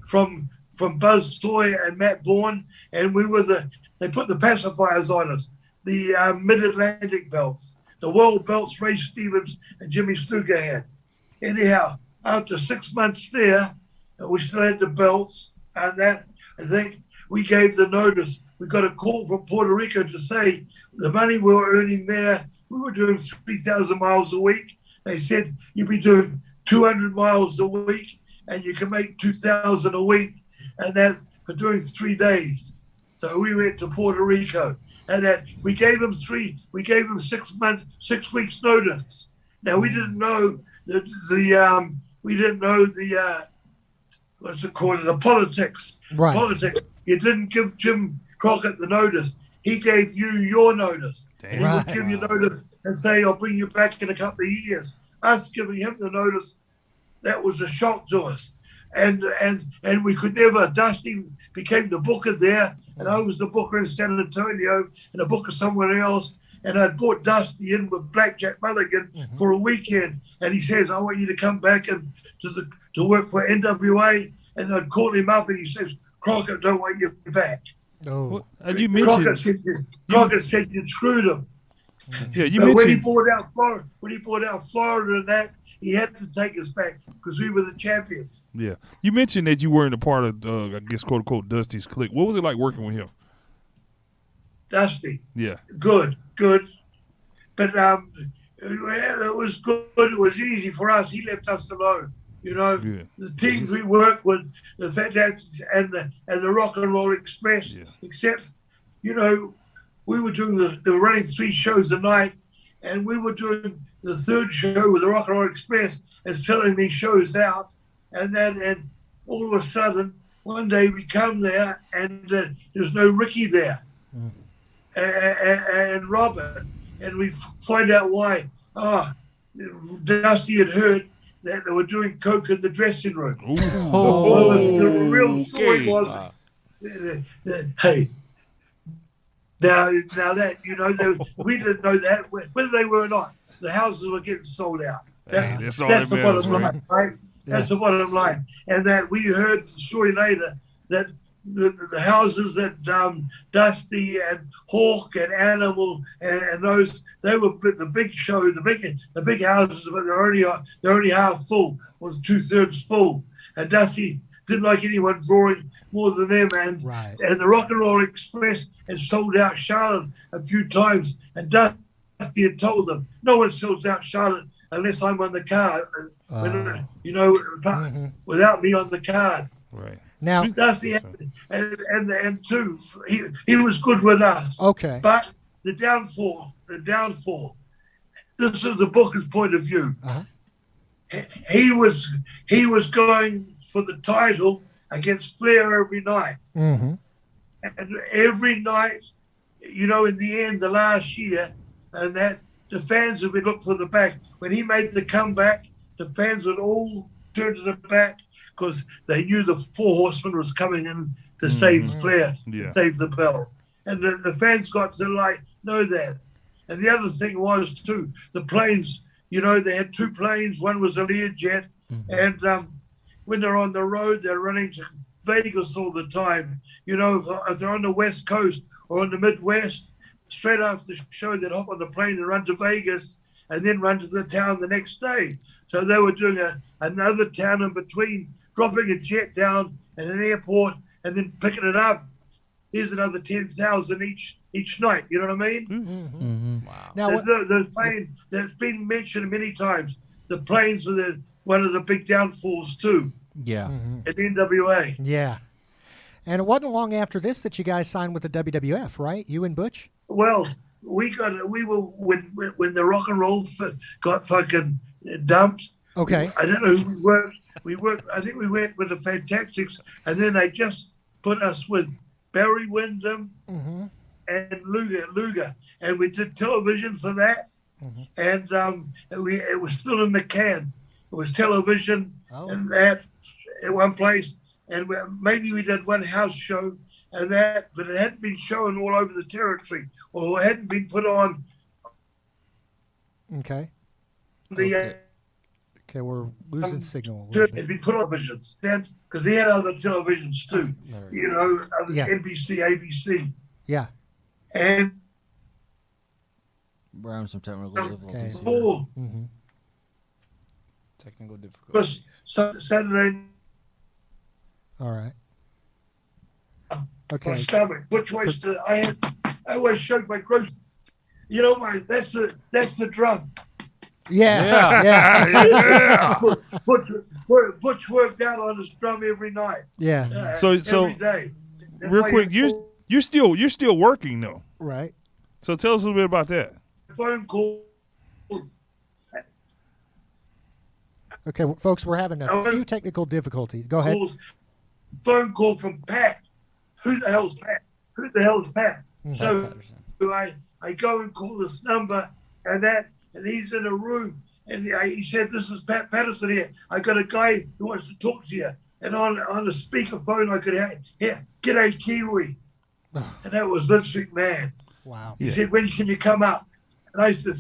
from Buzz Sawyer and Matt Bourne. And they put the pacifiers on us, the Mid-Atlantic belts. The world belts Ray Stevens and Jimmy Snuka had. anyhow, after 6 months there, we still had the belts, and that I think we gave the notice. We got a call from Puerto Rico to say the money we were earning there, we were doing 3,000 miles a week. They said you'd be doing 200 miles a week, and you can make 2,000 a week, and that for doing 3 days. So we went to Puerto Rico, and that we gave them 6 weeks notice. Now we didn't know what's it called, the politics. Right. Politics. You didn't give Jim Crockett the notice. He gave you your notice. And he would give you notice and say, I'll bring you back in a couple of years. Us giving him the notice, that was a shock to us. And we could never. Dusty became the booker there, and I was the booker in San Antonio and a booker somewhere else. And I'd brought Dusty in with Blackjack Mulligan for a weekend, and he says, I want you to come back and to work for NWA. And I'd call him up, and he says, Crockett don't want you back. Oh. Well, you mentioned Crockett said you screwed him. Yeah, you But mentioned when he bought out Florida and that, he had to take us back because we were the champions. Yeah, you mentioned that you weren't a part of, I guess, quote unquote, Dusty's clique. What was it like working with him? Dusty. Yeah. Good. But it was good. It was easy for us. He left us alone. You know, the teams we worked with, the Fantastics and the Rock and Roll Express, except, you know, we were doing they were running 3 shows a night, and we were doing the 3rd show with the Rock and Roll Express and selling these shows out. And all of a sudden, one day we come there and there's no Ricky there and Robert. And we find out why. Dusty had heard that they were doing coke in the dressing room. The real story was, hey, now that, you know, we didn't know that, whether they were or not. The houses were getting sold out. That's the bottom line, right? That's the bottom line. And that we heard the story later that the houses that Dusty and Hawk and Animal and those, they were the big show, the big houses, but they're only half full, was 2/3 full. And Dusty didn't like anyone drawing more than them, and the Rock and Roll Express had sold out Charlotte a few times, and Dusty had told them, no one sells out Charlotte unless I'm on the card, you know, without me on the card. Right. Now, Dusty and two, he was good with us. Okay. But the downfall. This is the booker's point of view. He was going for the title against Flair every night, and every night, you know, in the end, the last year, and that the fans would look for the back. When he made the comeback, the fans would all turn to the back, because they knew the 4 Horsemen was coming in to save Flair, save the belt. And the fans got to know that. And the other thing was too, the planes, you know, they had 2 planes. One was a Learjet, and when they're on the road, they're running to Vegas all the time. You know, if they're on the West Coast or on the Midwest, straight after the show, they'd hop on the plane and run to Vegas and then run to the town the next day. So they were doing another town in between, dropping a jet down at an airport and then picking it up. Here's another 10,000 each night. You know what I mean? Wow. Now, the plane that's been mentioned many times. The planes were one of the big downfalls too. Yeah. At NWA. Yeah. And it wasn't long after this that you guys signed with the WWF, right? You and Butch? Well, when the Rock and Roll got fucking dumped. Okay. I don't know who we worked. I think we went with the Fantastics, and then they just put us with Barry Windham and Luger, and we did television for that, and it was still in the can. It was television and that at one place, and maybe we did one house show and that, but it hadn't been shown all over the territory, or it hadn't been put on. Okay. Okay, we're losing signal. It'd be put on televisions, because they had other televisions too. You know, NBC, ABC. Yeah. And we're having some technical difficulties. Okay. Technical difficulty. was Saturday. All right. My Okay. stomach. Which was I always showed my growth. You know, that's the drum. Yeah. Yeah. Butch worked out on his drum every night. Yeah. So every day. That's real why quick, you're still working though. Right. So tell us a little bit about that. phone call. Okay, folks, we're having a few technical difficulties. Go ahead. Phone call from Pat. Who the hell's Pat? Who the hell's Pat? So I go and call this number and he's in a room and he said, "This is Pat Patterson here. I got a guy who wants to talk to you." And on the speakerphone I could hear, "G'day Kiwi." And that was Vince McMahon. Wow. He said, "When can you come up?" And I said,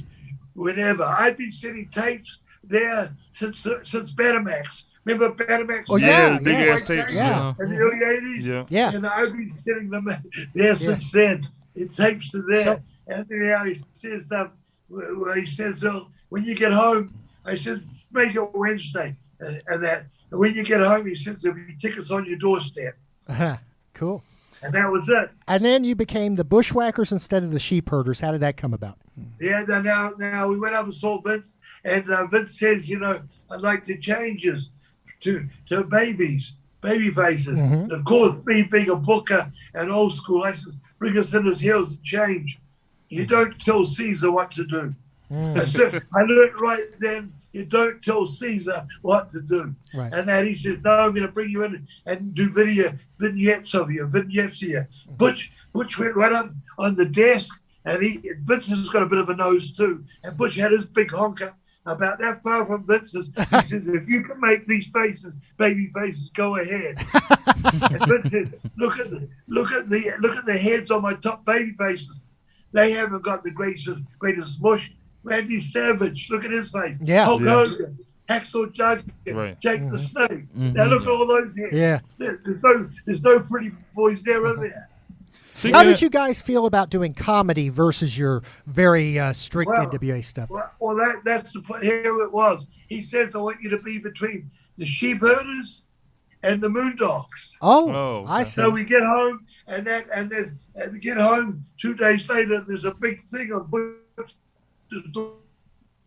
"Whenever." I'd been sending tapes there since Betamax. Remember Betamax? Oh, yeah. Big ass tapes. Yeah. In the early 80s? Yeah. Yeah. And I've been sending them there since then. It tapes to there. So- And anyhow, he says, when you get home, I said, make it Wednesday. And when you get home, he says, there'll be tickets on your doorstep. Cool. And that was it. And then you became the Bushwhackers instead of the Sheep Herders. How did that come about? Yeah, now we went up and saw Vince, and Vince says, I'd like to change us to baby faces. And of course, me being a booker and old school, I said, bring us in his heels and change. You don't tell Caesar what to do. I learned right then, you don't tell Caesar what to do. Right. And then he says, no, I'm going to bring you in and do vignettes of you. Butch went right up on the desk, and Vince has got a bit of a nose too. And Butch had his big honker about that far from Vince's. He says, if you can make these faces, baby faces, go ahead. And Vince said, look at the heads on my top baby faces. They haven't got the greatest mush. Randy Savage, look at his face. Yeah. Hulk Hogan, Hacksaw Judge, Jake the Snake. Now look at all those heads. Yeah. There's no pretty boys there, are there? How did you guys feel about doing comedy versus your very strict NWA stuff? Well, that's here it was. He says, I want you to be between the Sheep Herders and the Moondogs. Oh, I see. So we get home, and we get home 2 days later. There's a big thing on Butch's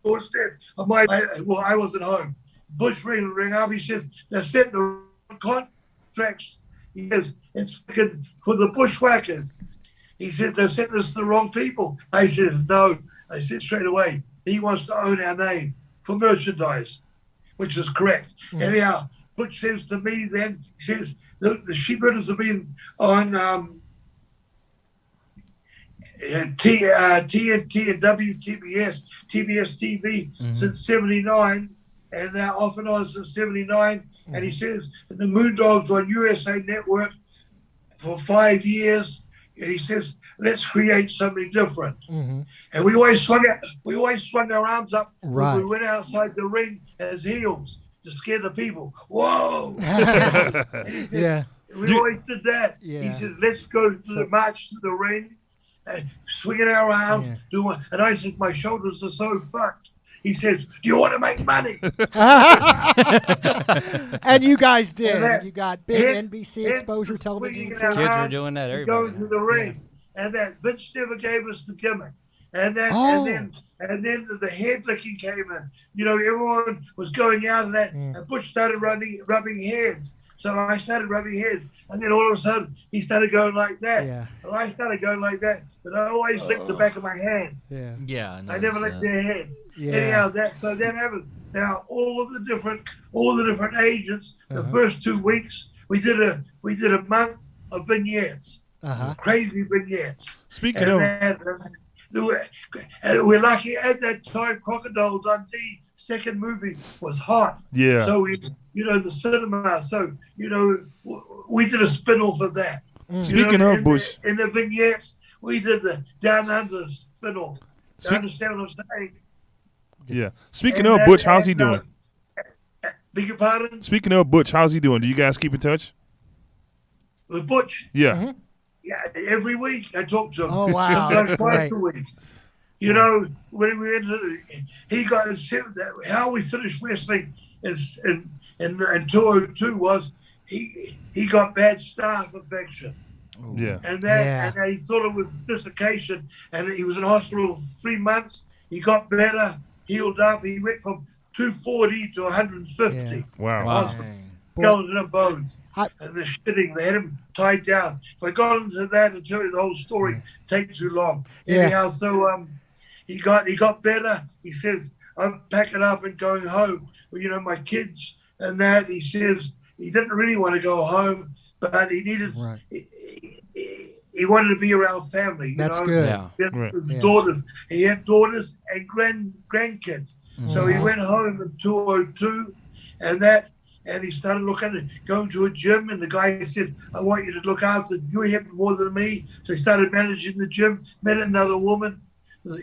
doorstep. I wasn't home. Bush ring up. He says they're setting the contracts. He says it's for the Bushwhackers. He said they're setting us the wrong people. I said no. I said straight away, he wants to own our name for merchandise, which is correct. Anyhow, Butch says to me then, he says the Sheepherders have been on TNT and WTBS, TBS TV since '79, and they're off and on since '79. And he says the Moondogs on USA Network for 5 years. And he says, let's create something different. And we always swung our arms up when we went outside the ring as heels to scare the people. Whoa! Yeah. We always did that. Yeah. He says, let's go to the march to the ring, swinging our arms, and I said, my shoulders are so fucked. He says, do you want to make money? And you guys did. And you got big NBC exposure television. Kids are doing that. Everybody. Going to the ring. And that Vince never gave us the gimmick. And then the head licking came in. Everyone was going out and that, and Butch started rubbing heads. So I started rubbing heads, and then all of a sudden he started going like that. Yeah. And I started going like that, but I always licked the back of my hand. Yeah. Yeah. I never licked their heads. Yeah. Anyhow, that happened. Now all the different agents. The first 2 weeks we did a month of vignettes, crazy vignettes. Speaking of, we're lucky at that time. Crocodile Dundee second movie was hot. Yeah. So the cinema. So we did a spin-off of that. Speaking of Bush, in the vignettes, we did the Down Under spin-off. You understand what I'm saying? Yeah. Speaking of Butch, how's he doing? Beg your pardon? Speaking of Butch, how's he doing? Do you guys keep in touch? With Butch? Yeah. Yeah, every week I talk to him. Oh, wow. That's twice great. a week. When we went to, he got how we finished wrestling and 202 was he got bad staph infection. Yeah. And he thought it was dislocation, and he was in hospital for 3 months. He got better, healed up. He went from 240 to 150. Yeah. Wow. Skeleton and bones. And the shitting, they had him tied down. If I got into that and tell you the whole story, take too long. Yeah. Anyhow, so he got better. He says, I'm packing up and going home. Well, my kids and that. He says he didn't really want to go home, but he needed. Right. He wanted to be around family. That's good. Right. Daughters. He had daughters and grandkids. So he went home in 202, and he started going to a gym, and the guy said, I want you to look after your hip more than me. So he started managing the gym, met another woman.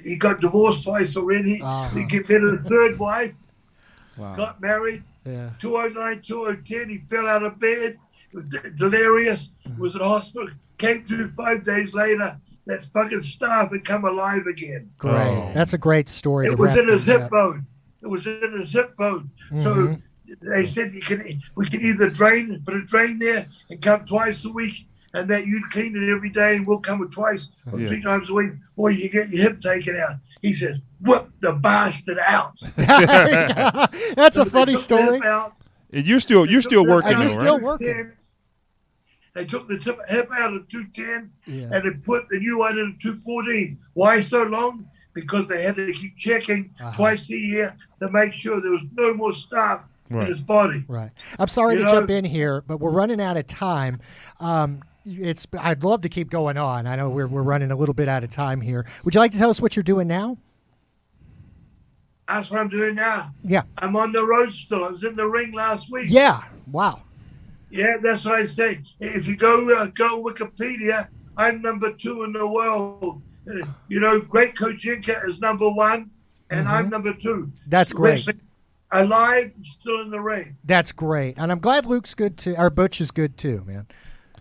He got divorced twice already. He met a third wife, got married. 209, 2010, he fell out of bed, delirious, was in hospital, came to 5 days later. That fucking staph had come alive again. Great. That's a great story. It was in his hip bone. It was in his hip bone. So they said we can either put a drain there and come twice a week, and that you'd clean it every day, and we'll come twice or 3 times a week, or you get your hip taken out. He said, whip the bastard out. That's a funny story. And you're still working, and you're though, still right? working. They took the hip out of 210 and they put the new one in 214. Why so long? Because they had to keep checking twice a year to make sure there was no more staph in his body. Right. I'm sorry to jump in here, but we're running out of time. I'd love to keep going on. I know we're running a little bit out of time here. Would you like to tell us what you're doing now? That's what I'm doing now. Yeah. I'm on the road still. I was in the ring last week. Yeah. Wow. Yeah, that's what I say. If you go Wikipedia, I'm number 2 in the world. Great Coach Inca is number 1, and I'm number 2. That's great. Alive, still in the ring. That's great. And I'm glad Luke's good too. Or Butch is good too, man.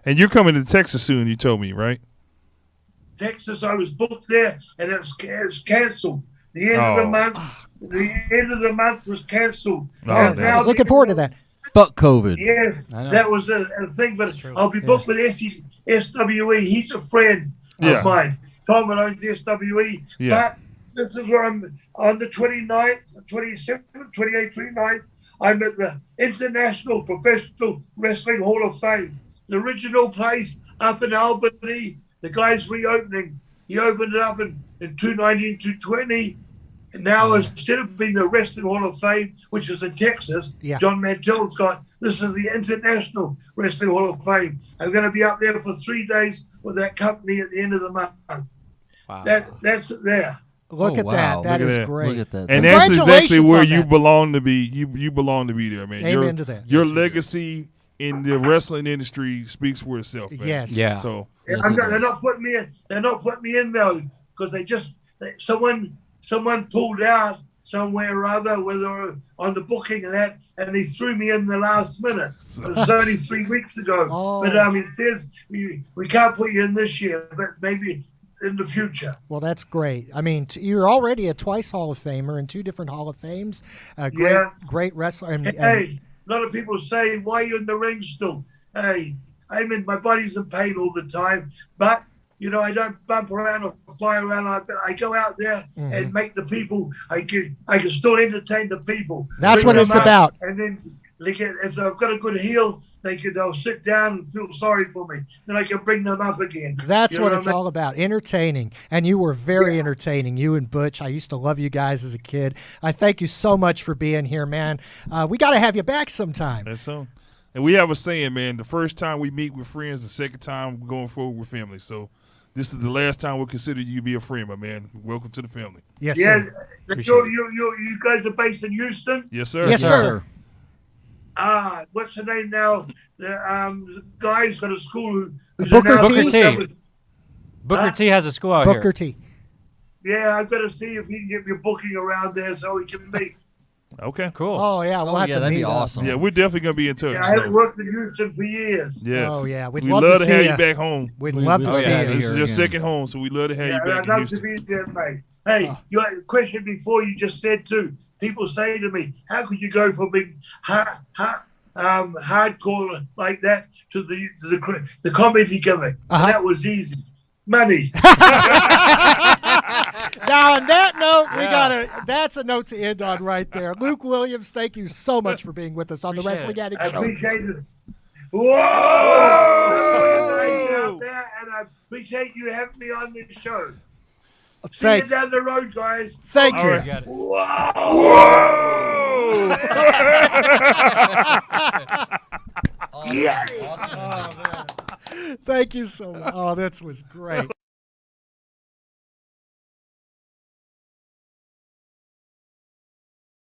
And you're coming to Texas soon, you told me, right? Texas, I was booked there, and it was canceled. The end of the month. The end of the month was canceled. I was looking forward to that. Fuck COVID. Yeah, that was a thing. But I'll be booked with SWE. He's a friend of mine. Tom owns SWE. But this is where I'm on the 29th, 27th, 28th, 29th. I'm at the International Professional Wrestling Hall of Fame. The original place up in Albany. The guy's reopening. He opened it up in 219, 220. And now, instead of being the Wrestling Hall of Fame, which is in Texas, John Mantel's this is the International Wrestling Hall of Fame. I'm going to be up there for 3 days with that company at the end of the month. Wow. That's it there. Look at that. That is great. Look at that. And that's exactly where you belong to be. You belong to be there, man. Amen to that. Your legacy in the wrestling industry speaks for itself, man. Yes. Yeah. So they're not putting me in. They're not putting me in though, because someone pulled out somewhere or other, whether on the booking and that, and he threw me in the last minute. It was only 3 weeks ago. But it says we can't put you in this year, but maybe in the future. Well, that's great. I mean, you're already a twice Hall of Famer in 2 different Hall of Fames. Great wrestler. Hey, a lot of people say, why are you in the ring still? Hey, my body's in pain all the time, but I don't bump around or fly around. I go out there and make the people. I can still entertain the people. That's what it's about. And then if I've got a good heel, they'll sit down and feel sorry for me. Then I can bring them up again. That's what it's all about, entertaining. And you were very entertaining, you and Butch. I used to love you guys as a kid. I thank you so much for being here, man. We got to have you back sometime. That's so. And we have a saying, man, the first time we meet with friends, the second time we're going forward with family. So this is the last time we'll consider you to be a friend, my man. Welcome to the family. Yes, sir. You guys are based in Houston? Yes, sir. Yes, sir. What's the name now? The guy's got a school who's Booker T. Booker T has a school out here. Booker T. Yeah, I've got to see if he can get me a booking around there so we can meet. Okay. Cool. Oh, yeah. We'll have to that'd meet be up. awesome. Yeah, we're definitely going to be in touch. Yeah, I haven't worked in Houston for years. Yes. Oh, yeah. We'd love to see have you back home. We'd love to see you. This is your second home, so we'd love to have you back I'd in love to Houston. be there, mate. Hey, your question before you just said too. People say to me, "How could you go from being hardcore like that to the comedy gimmick?" And that was easy. Money. Now, on that note, that's a note to end on right there. Luke Williams, thank you so much for being with us on the Wrestling Addict I Show. appreciate it. Whoa! Out there, and I appreciate you having me on this show. See you down the road, guys. Thank you. Right. Whoa! Awesome. Yeah. Awesome. Thank you so much. Oh, this was great.